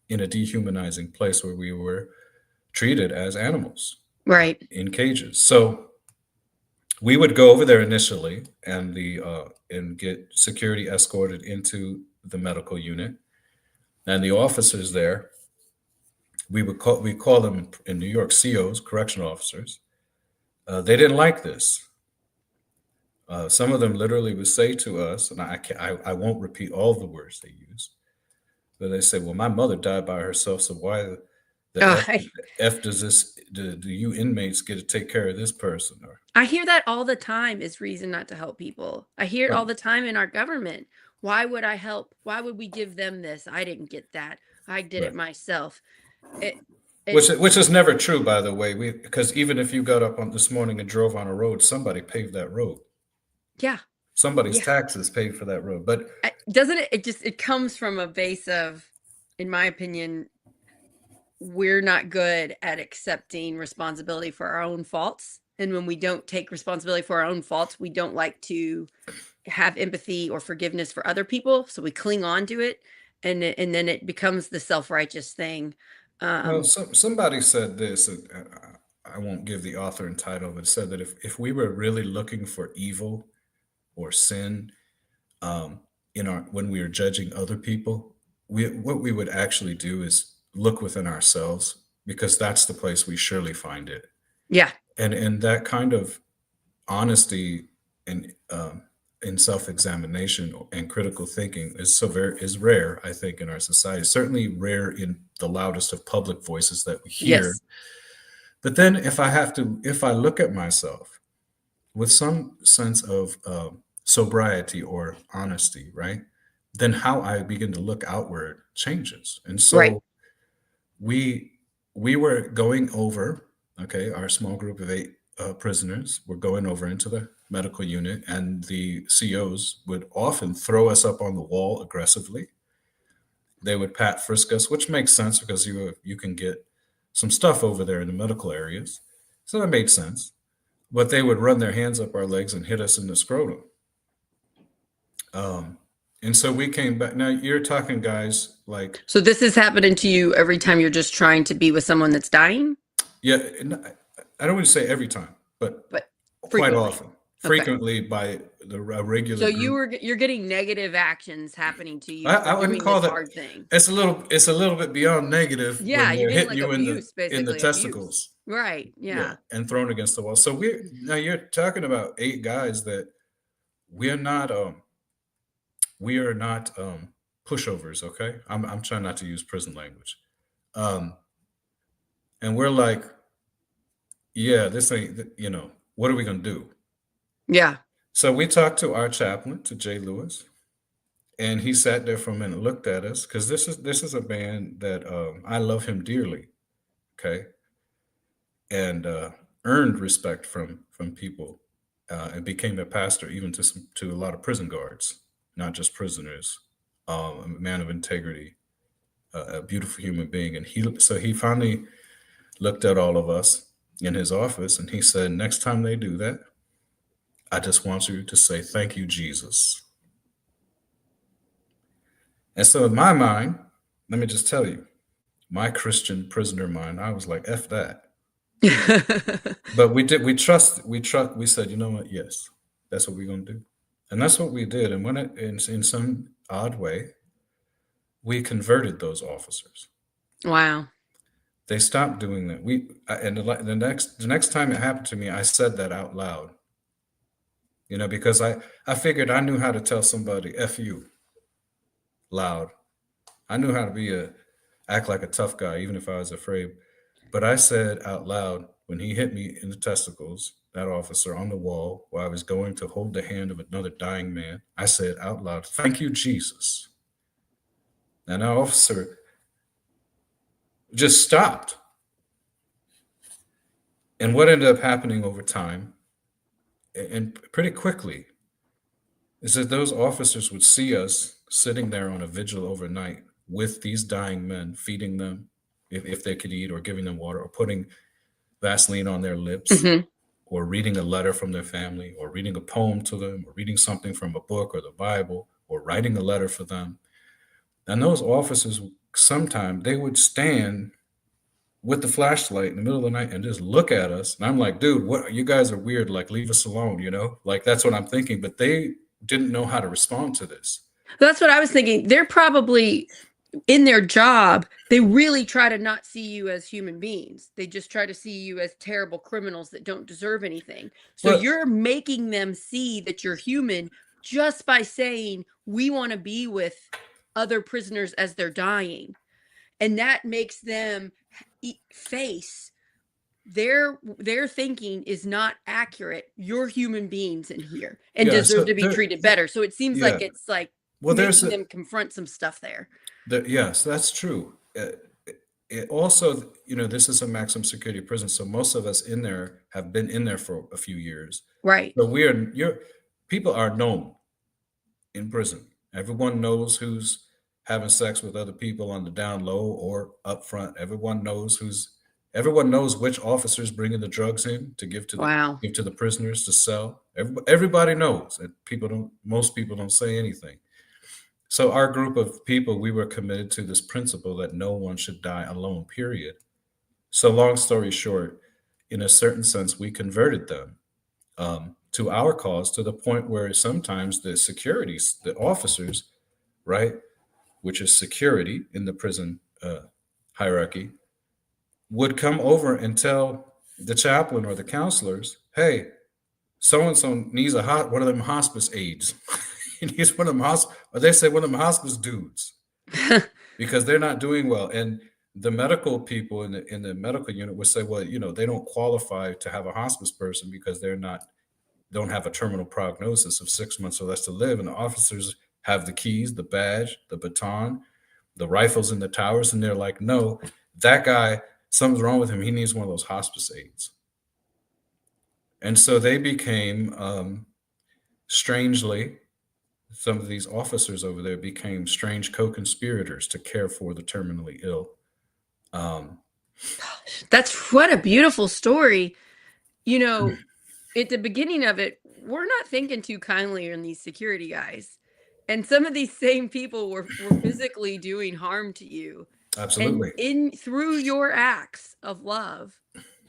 in a dehumanizing place where we were treated as animals, right, in cages. So we would go over there initially and get security escorted into the medical unit, and the officers there, we call them in New York COs, correctional officers. They didn't like this. Some of them literally would say to us, and I won't repeat all the words they use, but they say, "Well, my mother died by herself, so why the F does this? Do you inmates get to take care of this person?" Or I hear that all the time is reason not to help people. I hear it all the time in our government. Why would I help? Why would we give them this? I didn't get that. I did it myself. Which is never true, by the way. Because even if you got up on this morning and drove on a road, somebody paved that road. Yeah. Somebody's taxes paid for that road. But doesn't it? It comes from a base of, in my opinion, we're not good at accepting responsibility for our own faults. And when we don't take responsibility for our own faults, we don't like to have empathy or forgiveness for other people. So we cling on to it. And then it becomes the self-righteous thing. Well, somebody said this, I won't give the author and title, but said that if we were really looking for evil or sin when we are judging other people, what we would actually do is look within ourselves, because that's the place we surely find it. Yeah. And that kind of honesty and in self-examination and critical thinking is rare, I think, in our society. Certainly rare in the loudest of public voices that we hear. Yes. But then if I look at myself with some sense of sobriety or honesty, right, then how I begin to look outward changes. And so we were going over, our small group of 8 prisoners were going over into the medical unit, and the COs would often throw us up on the wall aggressively. They would frisk us, which makes sense because you can get some stuff over there in the medical areas. So that made sense. But they would run their hands up our legs and hit us in the scrotum. And so we came back. Now you're talking guys like. So this is happening to you every time you're just trying to be with someone that's dying? Yeah. I don't want to say every time, but quite often. Frequently by the regular. So you're getting negative actions happening to you. I wouldn't call that hard thing. It's a little bit beyond negative. Yeah, when you're getting hitting like you abuse, in the testicles. Abuse. Right. Yeah. And thrown against the wall. So now you're talking about 8 guys that we are not pushovers. Okay, I'm trying not to use prison language. And we're like, yeah, this ain't. What are we gonna do? Yeah. So we talked to our chaplain, to J. Lewis, and he sat there for a minute, looked at us, because this is a man that I love him dearly, okay, and earned respect from people, and became a pastor even to a lot of prison guards, not just prisoners. A man of integrity, a beautiful human being, and he finally looked at all of us in his office, and he said, "Next time they do that, I just want you to say, 'Thank you, Jesus.'" And so in my mind, let me just tell you, my Christian prisoner mind, I was like, F that. But we said, you know what? Yes, that's what we're going to do. And that's what we did. And when in some odd way, we converted those officers. Wow. They stopped doing that. The next time it happened to me, I said that out loud. Because I figured I knew how to tell somebody F you loud. I knew how to act like a tough guy, even if I was afraid. But I said out loud when he hit me in the testicles, that officer on the wall while I was going to hold the hand of another dying man, I said out loud, "Thank you, Jesus." And that officer just stopped. And what ended up happening over time, and pretty quickly, is that those officers would see us sitting there on a vigil overnight with these dying men, feeding them if they could eat, or giving them water, or putting Vaseline on their lips, Mhm. or reading a letter from their family, or reading a poem to them, or reading something from a book or the Bible, or writing a letter for them. And those officers, sometimes they would stand with the flashlight in the middle of the night and just look at us. And I'm like, dude, what, you guys are weird. Like, leave us alone, you know? Like, that's what I'm thinking. But they didn't know how to respond to this. That's what I was thinking. They're probably in their job, they really try to not see you as human beings. They just try to see you as terrible criminals that don't deserve anything. So But you're making them see that you're human just by saying, we want to be with other prisoners as they're dying. And that makes them face their thinking is not accurate. You're human beings in here and yeah, deserve so to be treated better. So it seems yeah. like it's like Well, making them confront some stuff there. Yes, that's true. It also, you know, this is a maximum security prison, so most of us in there have been in there for a few years. Right. So people are known in prison. Everyone knows who's having sex with other people on the down low or up front. Everyone knows which officers bringing the drugs in to give to the prisoners to sell. Everybody knows, and most people don't say anything. So our group of people, we were committed to this principle that no one should die alone, period. So long story short, in a certain sense, we converted them to our cause, to the point where sometimes the officers, right, which is security in the prison hierarchy, would come over and tell the chaplain or the counselors, hey, so-and-so needs one of them hospice aides. He needs one of them or they say one of them hospice dudes because they're not doing well. And the medical people in the medical unit would say, well, you know, they don't qualify to have a hospice person because don't have a terminal prognosis of 6 months or less to live. And the officers have the keys, the badge, the baton, the rifles in the towers. And they're like, no, that guy, something's wrong with him. He needs one of those hospice aides. And so they became, strangely, some of these officers over there became strange co-conspirators to care for the terminally ill. That's what a beautiful story. You know, at the beginning of it, we're not thinking too kindly on these security guys. And some of these same people were physically doing harm to you. Absolutely. And through your acts of love,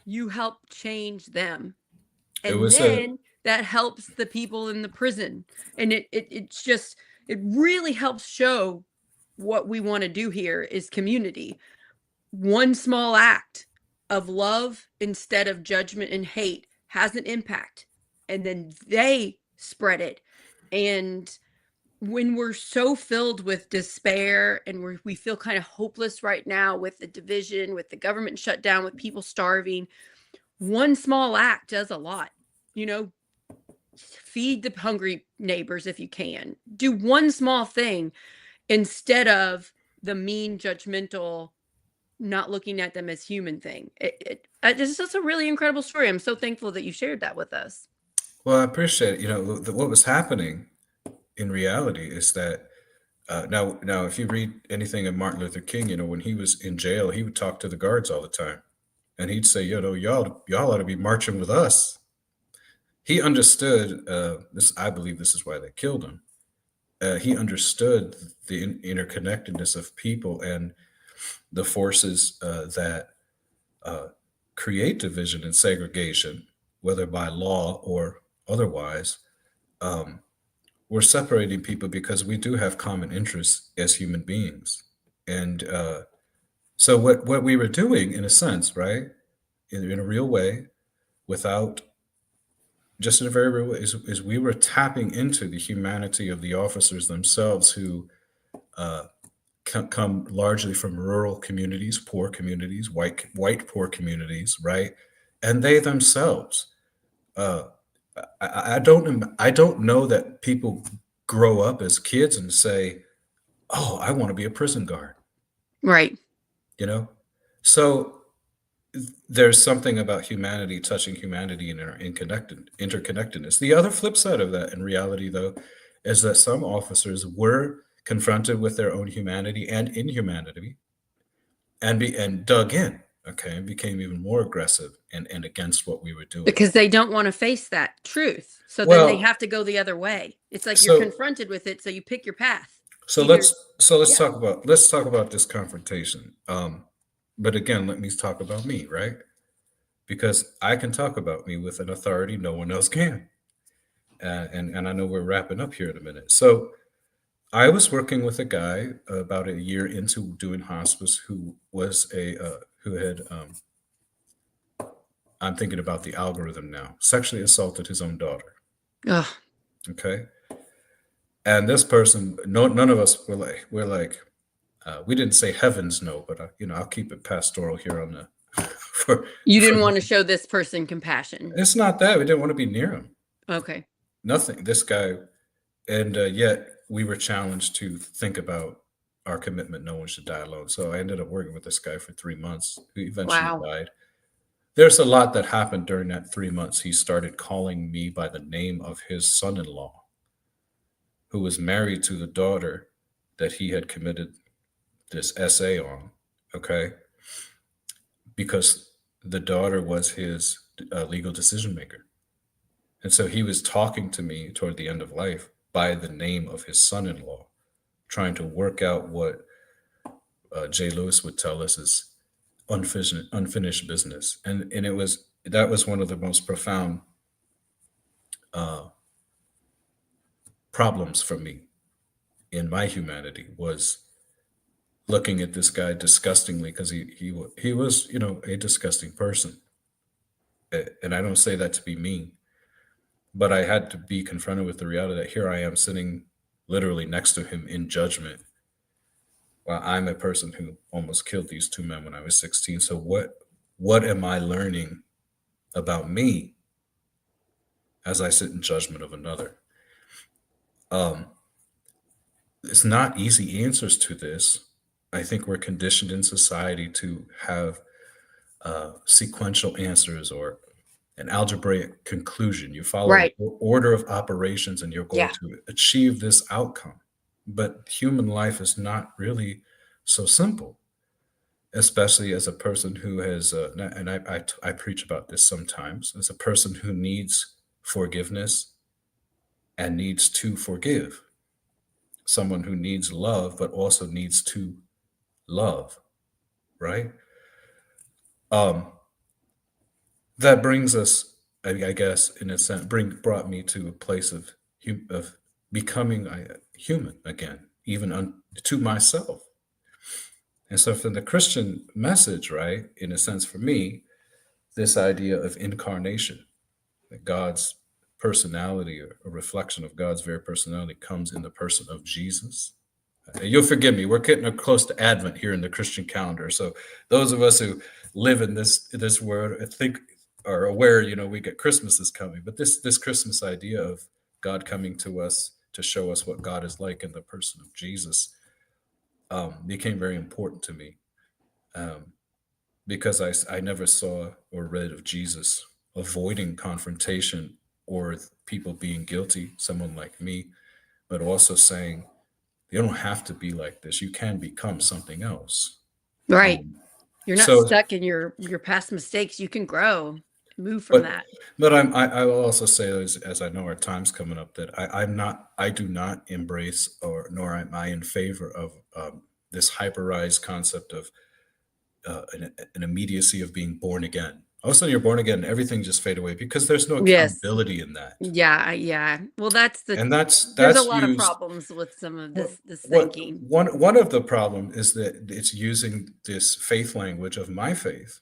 you help change them. And then that helps the people in the prison. And it really helps show what we want to do here is community. One small act of love instead of judgment and hate has an impact, and then they spread it. And when we're so filled with despair and we feel kind of hopeless right now with the division, with the government shut down, with people starving, one small act does a lot. You know, feed the hungry neighbors if you can. Do one small thing instead of the mean, judgmental, not looking at them as human thing. It's just a really incredible story. I'm so thankful that you shared that with us. Well, I appreciate it. You know, what was happening in reality is that now, if you read anything of Martin Luther King, you know, when he was in jail, he would talk to the guards all the time, and he'd say, you know, y'all ought to be marching with us. He understood this. I believe this is why they killed him. He understood the interconnectedness of people and the forces that create division and segregation, whether by law or otherwise. We're separating people because we do have common interests as human beings. And so what we were doing, in a sense, right, in a real way, just in a very real way, is we were tapping into the humanity of the officers themselves, who come largely from rural communities, poor communities, white poor communities, right? And they themselves uh, I don't know that people grow up as kids and say, "Oh, I want to be a prison guard." Right. You know, so there's something about humanity touching humanity and our interconnectedness. The other flip side of that, in reality, though, is that some officers were confronted with their own humanity and inhumanity, and dug in, okay, and became even more aggressive and against what we were doing. Because they don't want to face that truth. So then they Well, have to go the other way. It's like you're so confronted with it, so you pick your path. so Either, let's yeah. talk about this confrontation. But again, let me talk about me, right? Because I can talk about me with an authority no one else can. And I know we're wrapping up here in a minute. So I was working with a guy about a year into doing hospice who was who had I'm thinking about the algorithm now, sexually assaulted his own daughter. Ugh. Okay, and this person, no, none of us we're like we didn't say heavens no, but I'll keep it pastoral here on the You for didn't want to show this person compassion. it's not that we didn't want to be near him. Okay. Nothing. This guy, and yet we were challenged to think about our commitment. No one should die alone. So I ended up working with this guy for 3 months, who eventually Wow. died. There's a lot that happened during that 3 months. He started calling me by the name of his son-in-law, who was married to the daughter that he had committed this essay on. Okay, because the daughter was his legal decision maker. And so he was talking to me toward the end of life by the name of his son in law, trying to work out what Jay Lewis would tell us is unfinished business. And that was one of the most profound uh, problems for me in my humanity, was looking at this guy disgustingly, because he was, a disgusting person. And I don't say that to be mean, but I had to be confronted with the reality that here I am sitting literally next to him in judgment, while I'm a person who almost killed these two men when I was 16. So what am I learning about me as I sit in judgment of another? It's not easy answers to this. I think we're conditioned in society to have sequential answers, or an algebraic conclusion. You follow an Right. order of operations and you're going Yeah. to achieve this outcome. But human life is not really so simple, especially as a person who has, and I preach about this sometimes, as a person who needs forgiveness and needs to forgive, someone who needs love, but also needs to love, right? Um, that brings us, I guess, in a sense, brought me to a place of becoming human again, even to myself. And so, for the Christian message, right, in a sense, for me, this idea of incarnation, that God's personality, or a reflection of God's very personality, comes in the person of Jesus. You'll forgive me. We're getting close to Advent here in the Christian calendar. So those of us who live in this world, I think, are aware. We get Christmas is coming, but this Christmas idea of God coming to us to show us what God is like in the person of Jesus became very important to me, um, because I never saw or read of Jesus avoiding confrontation or people being guilty, someone like me, but also saying, you don't have to be like this. You can become something else. Right. Um, You're not so, stuck in your past mistakes. You can grow, move from but that. I will also say, as I know our time's coming up, that I do not embrace, or nor am I in favor of this hyperized concept of an immediacy of being born again. All of a sudden you're born again, and everything just fade away, because there's no Yes. accountability in that. Yeah. Yeah. Well, And there's a that's lot of used. problems with some of What this what thinking. one of the problem is that it's using this faith language of my faith,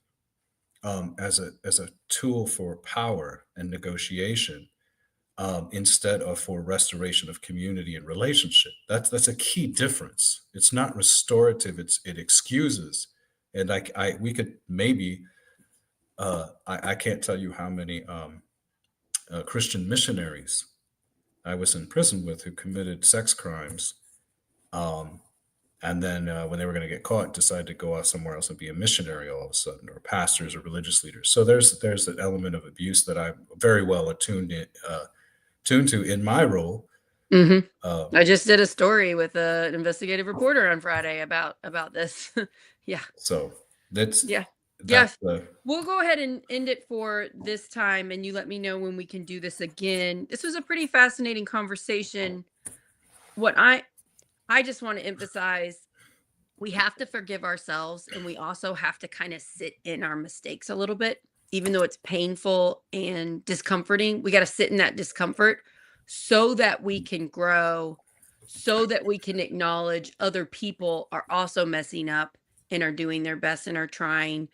as a tool for power and negotiation, instead of for restoration of community and relationship. That's a key difference. It's not restorative. It excuses. And we could maybe, I can't tell you how many Christian missionaries I was in prison with who committed sex crimes. And then when they were going to get caught, decided to go off somewhere else and be a missionary all of a sudden, or pastors or religious leaders. So there's an element of abuse that I'm very well attuned to in my role. Mm-hmm. I just did a story with an investigative reporter on Friday about this. Yeah. So that's We'll go ahead and end it for this time, and you let me know when we can do this again. This was a pretty fascinating conversation. What I just want to emphasize, we have to forgive ourselves, and we also have to kind of sit in our mistakes a little bit, even though it's painful and discomforting. We got to sit in that discomfort so that we can grow, so that we can acknowledge other people are also messing up and are doing their best and are trying.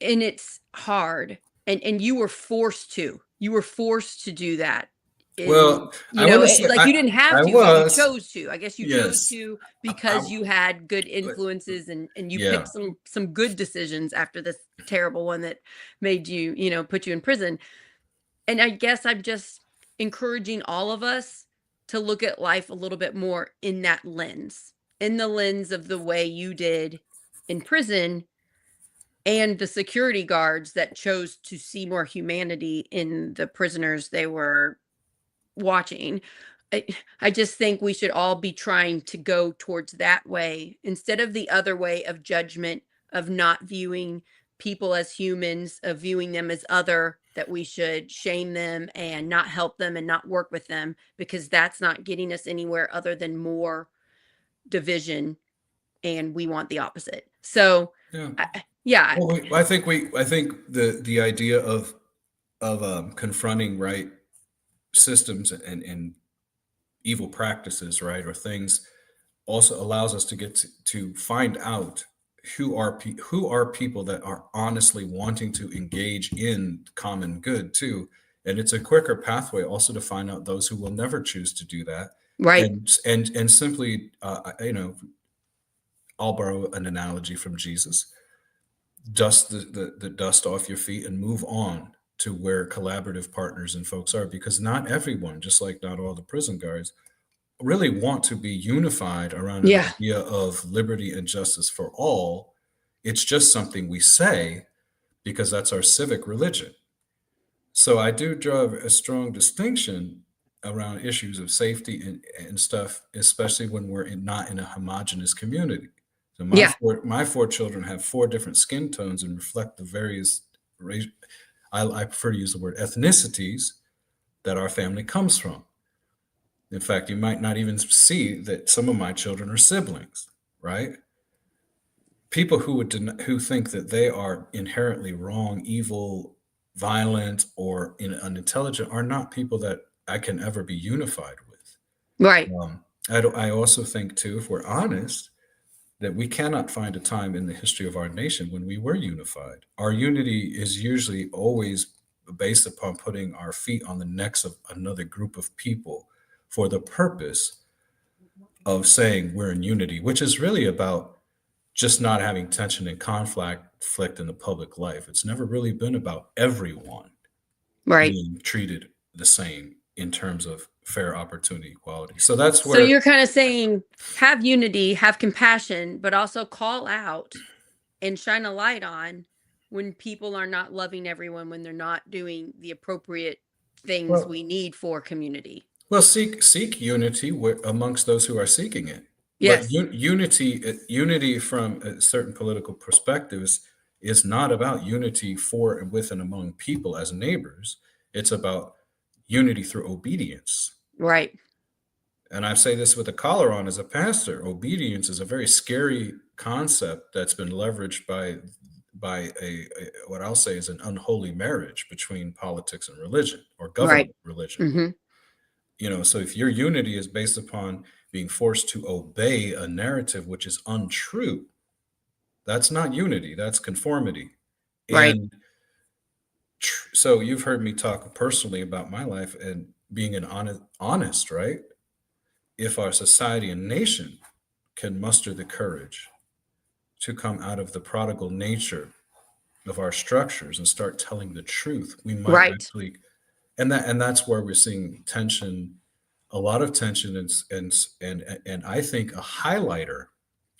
And it's hard. And you were forced to. You were forced to do that. Well, you didn't have to, but you chose to. I guess you chose to because you had good influences and you picked some good decisions after this terrible one that made you, put you in prison. And I guess I'm just encouraging all of us to look at life a little bit more in that lens, in the lens of the way you did in prison, and the security guards that chose to see more humanity in the prisoners they were watching. I just think we should all be trying to go towards that way instead of the other way of judgment, of not viewing people as humans, of viewing them as other, that we should shame them and not help them and not work with them, because that's not getting us anywhere other than more division, and we want the opposite. So well, I think the idea of confronting systems and evil practices, or things, also allows us to get to find out who are people that are honestly wanting to engage in common good too. And it's a quicker pathway also to find out those who will never choose to do that. Right. And simply, I'll borrow an analogy from Jesus. Dust the dust off your feet and move on to where collaborative partners and folks are, because not everyone, just like not all the prison guards, really want to be unified around an idea of liberty and justice for all. It's just something we say because that's our civic religion. So I do draw a strong distinction around issues of safety and stuff, especially when we're not in a homogenous community. So my four children have 4 different skin tones and reflect the various I prefer to use the word ethnicities that our family comes from. In fact, you might not even see that some of my children are siblings, right? People who think that they are inherently wrong, evil, violent, or unintelligent are not people that I can ever be unified with. Right. I also think too, if we're honest, that we cannot find a time in the history of our nation when we were unified. Our unity is usually always based upon putting our feet on the necks of another group of people for the purpose of saying we're in unity, which is really about just not having tension and conflict in the public life. It's never really been about everyone being treated the same in terms of fair opportunity equality. So that's where. So you're kind of saying have unity, have compassion, but also call out and shine a light on when people are not loving everyone, when they're not doing the appropriate things we need for community. Well, seek unity amongst those who are seeking it. Yes. But unity from certain political perspectives is not about unity for and with and among people as neighbors. It's about unity through obedience. Right. And I say this with a collar on as a pastor. Obedience is a very scary concept that's been leveraged by what I'll say is an unholy marriage between politics and religion, or government religion. Mm-hmm. So if your unity is based upon being forced to obey a narrative which is untrue, that's not unity, that's conformity. Right. And so you've heard me talk personally about my life and being an honest, right? If our society and nation can muster the courage to come out of the prodigal nature of our structures and start telling the truth, we might actually and that's where we're seeing tension, a lot of tension, and I think a highlighter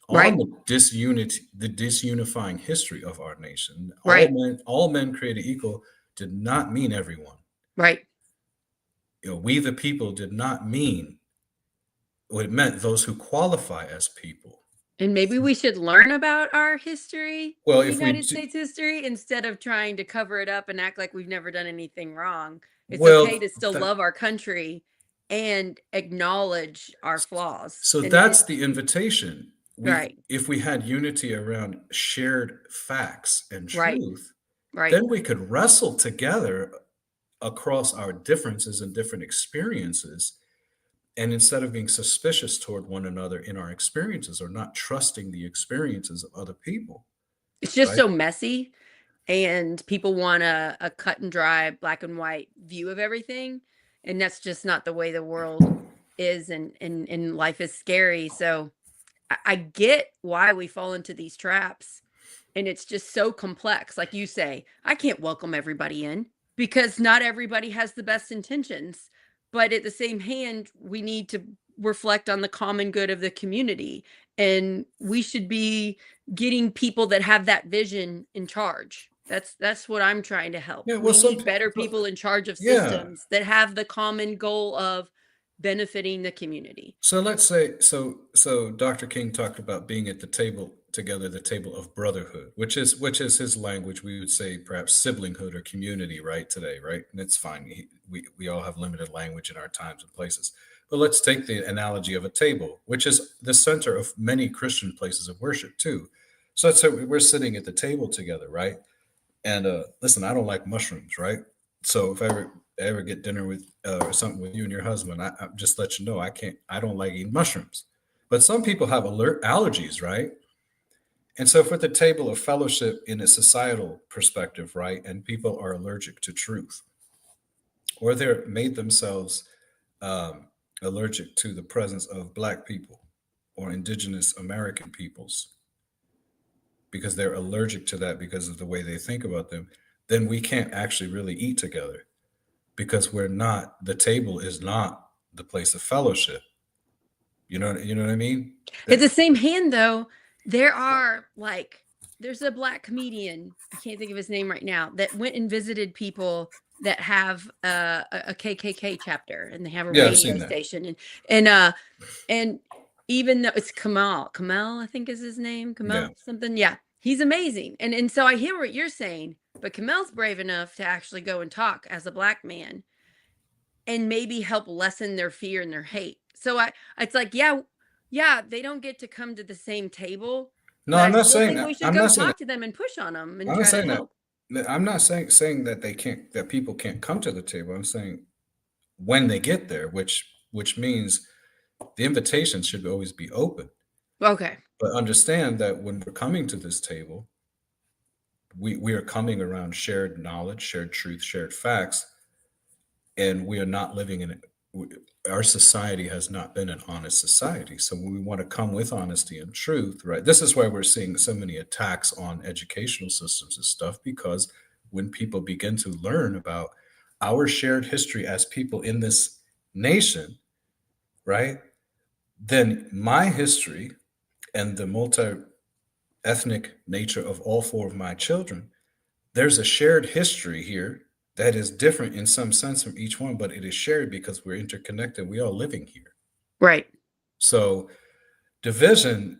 on Right. the disunity, the disunifying history of our nation. Right. All men created equal did not mean everyone. Right. We the people did not mean what it meant, those who qualify as people. And maybe we should learn about our history, Well, if we United do, States history, instead of trying to cover it up and act like we've never done anything wrong. It's okay well, to still love our country and acknowledge our flaws. so And that's the invitation. right, If we had unity around shared facts and right, truth, right. then we could wrestle together across our differences and different experiences. And instead of being suspicious toward one another in our experiences or not trusting the experiences of other people, It's just right? so messy, and people want a cut and dry, black and white view of everything. And that's just not the way the world is, and life is scary. So I get why we fall into these traps. And it's just so complex. Like you say, I can't welcome everybody in because not everybody has the best intentions. But at the same hand, we need to reflect on the common good of the community. And we should be getting people that have that vision in charge. That's what I'm trying to help. Yeah, well, We need better people in charge of yeah. systems that have the common goal of benefiting the community. So let's say, so Dr. King talked about being at the table together, the table of brotherhood, which is his language. We would say perhaps siblinghood or community, right, today, right? And it's fine. We all have limited language in our times and places. But let's take the analogy of a table, which is the center of many Christian places of worship too. So let's say we're sitting at the table together, right? And listen, I don't like mushrooms, right? So if I ever get dinner with or something with you and your husband, I just let you know I don't like eating mushrooms. But some people have allergies, right? And so if we're at the table of fellowship in a societal perspective, right, and people are allergic to truth, or they're made themselves allergic to the presence of Black people or indigenous American peoples, because they're allergic to that because of the way they think about them, then we can't actually really eat together because the table is not the place of fellowship. You know what I mean? At That, the same hand, though, there are there's a black comedian, I can't think of his name right now, that went and visited people that have a KKK chapter, and they have a yeah, I've radio seen that. station, and even though it's Kamal, I think is his name, Yeah. Kamal something, yeah, he's amazing, and so I hear what you're saying, but Kamal's brave enough to actually go and talk as a black man, and maybe help lessen their fear and their hate. So it's like, yeah, they don't get to come to the same table, No, but I'm I not still saying think that. we should I'm go not saying that. talk to them and push on them and I'm not try to saying that. help. I'm not saying that they can't, that people can't come to the table. I'm saying when they get there, which means the invitation should always be open. Okay. But understand that when we're coming to this table, we are coming around shared knowledge, shared truth, shared facts, and we are not living in it. Our society has not been an honest society. So we want to come with honesty and truth, right? This is why we're seeing so many attacks on educational systems and stuff, because when people begin to learn about our shared history as people in this nation, right, then my history and the multi-ethnic nature of all four of my children, there's a shared history here that is different in some sense from each one, but it is shared because we're interconnected. We are living here. Right. So division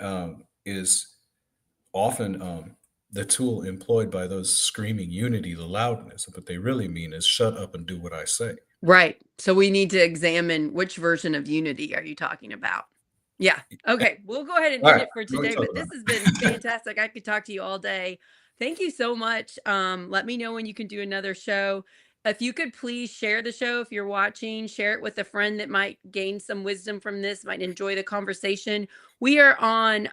is often the tool employed by those screaming unity, the loudness. What they really mean is shut up and do what I say. Right. So we need to examine which version of unity are you talking about? Yeah. Okay. We'll go ahead and All end right, it for what are we today, talking but this about? has been fantastic. I could talk to you all day. Thank you so much. Let me know when you can do another show. If you could please share the show if you're watching, share it with a friend that might gain some wisdom from this, might enjoy the conversation. We are on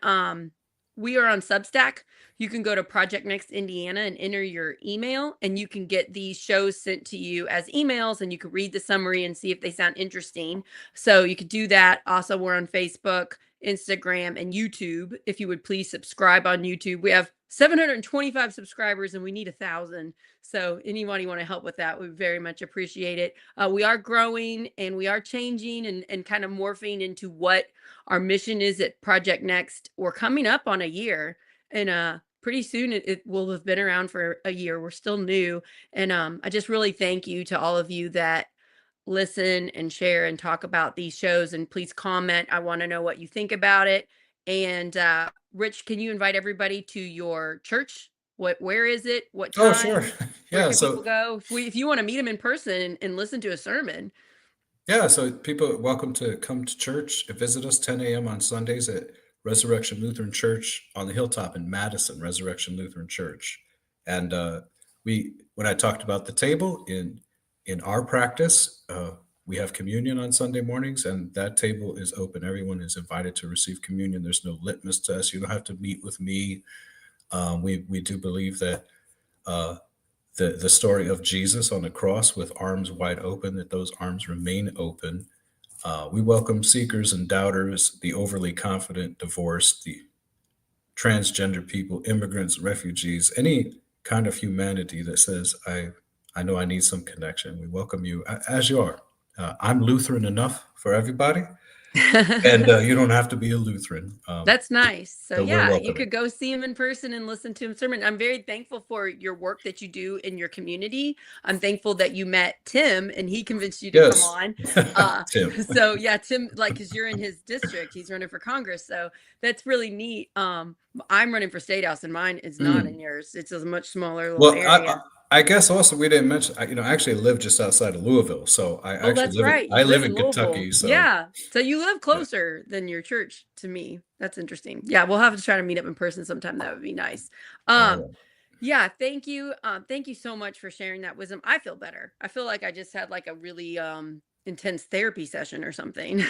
Substack. You can go to Project Next Indiana and enter your email, and you can get these shows sent to you as emails, and you can read the summary and see if they sound interesting. So you could do that. Also, we're on Facebook, Instagram, and YouTube. If you would please subscribe on YouTube. We have 725 subscribers and we need 1,000. So anybody want to help with that, we very much appreciate it. We are growing and we are changing and kind of morphing into what our mission is at Project Next. We're coming up on a year, and pretty soon it will have been around for a year. We're still new. And I just really thank you to all of you that listen and share and talk about these shows, and please comment. I want to know what you think about it. And Rich, can you invite everybody to your church? Where is it? What Oh, time? sure. Where Yeah. can people So, go if you want to meet them in person and listen to a sermon? yeah. So people are welcome to come to church and visit us 10 a.m. on Sundays at Resurrection Lutheran Church on the hilltop in Madison, Resurrection Lutheran Church. And when I talked about the table in our practice, we have communion on Sunday mornings, and that table is open. Everyone is invited to receive communion. There's no litmus test. You don't have to meet with me. We do believe that uh, the story of Jesus on the cross with arms wide open, that those arms remain open. We welcome seekers and doubters, the overly confident, divorced, the transgender people, immigrants, refugees, any kind of humanity that says, I know I need some connection. We welcome you as you are. I'm Lutheran enough for everybody, and you don't have to be a Lutheran. That's nice. So We're yeah, you welcoming. could go see him in person and listen to him sermon. I'm very thankful for your work that you do in your community. I'm thankful that you met Tim and he convinced you to come Yes, on. Tim. So yeah, Tim, like, because you're in his district, he's running for Congress. So that's really neat. I'm running for state house and mine is not in yours. It's a much smaller little Well, area. I guess also we didn't mention, I actually live just outside of Louisville, so I Oh, actually that's right. I You live live in in Louisville. Kentucky, so Yeah. So you live yeah. closer than your church to me. That's interesting. Yeah, we'll have to try to meet up in person sometime. That would be nice. All Um, right. yeah, thank you. Thank you so much for sharing that wisdom. I feel better. I feel like I just had like a really intense therapy session or something.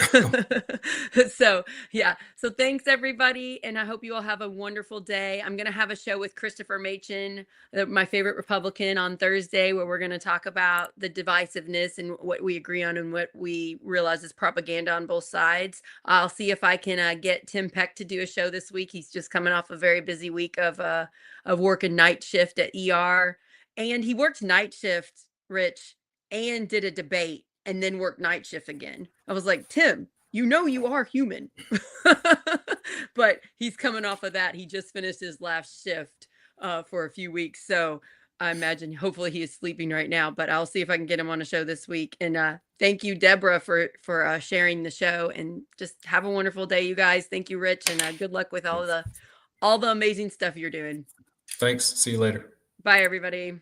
So yeah. So thanks everybody. And I hope you all have a wonderful day. I'm gonna have a show with Christopher Machen, my favorite Republican, on Thursday, where we're gonna talk about the divisiveness and what we agree on and what we realize is propaganda on both sides. I'll see if I can get Tim Peck to do a show this week. He's just coming off a very busy week of working night shift at ER. And he worked night shift, Rich, and did a debate and then worked night shift again. I was like, Tim, you know you are human. But he's coming off of that. He just finished his last shift for a few weeks. So I imagine hopefully he is sleeping right now, but I'll see if I can get him on a show this week. And thank you, Deborah, for sharing the show, and just have a wonderful day, you guys. Thank you, Rich, and good luck with all the amazing stuff you're doing. Thanks. See you later. Bye, everybody.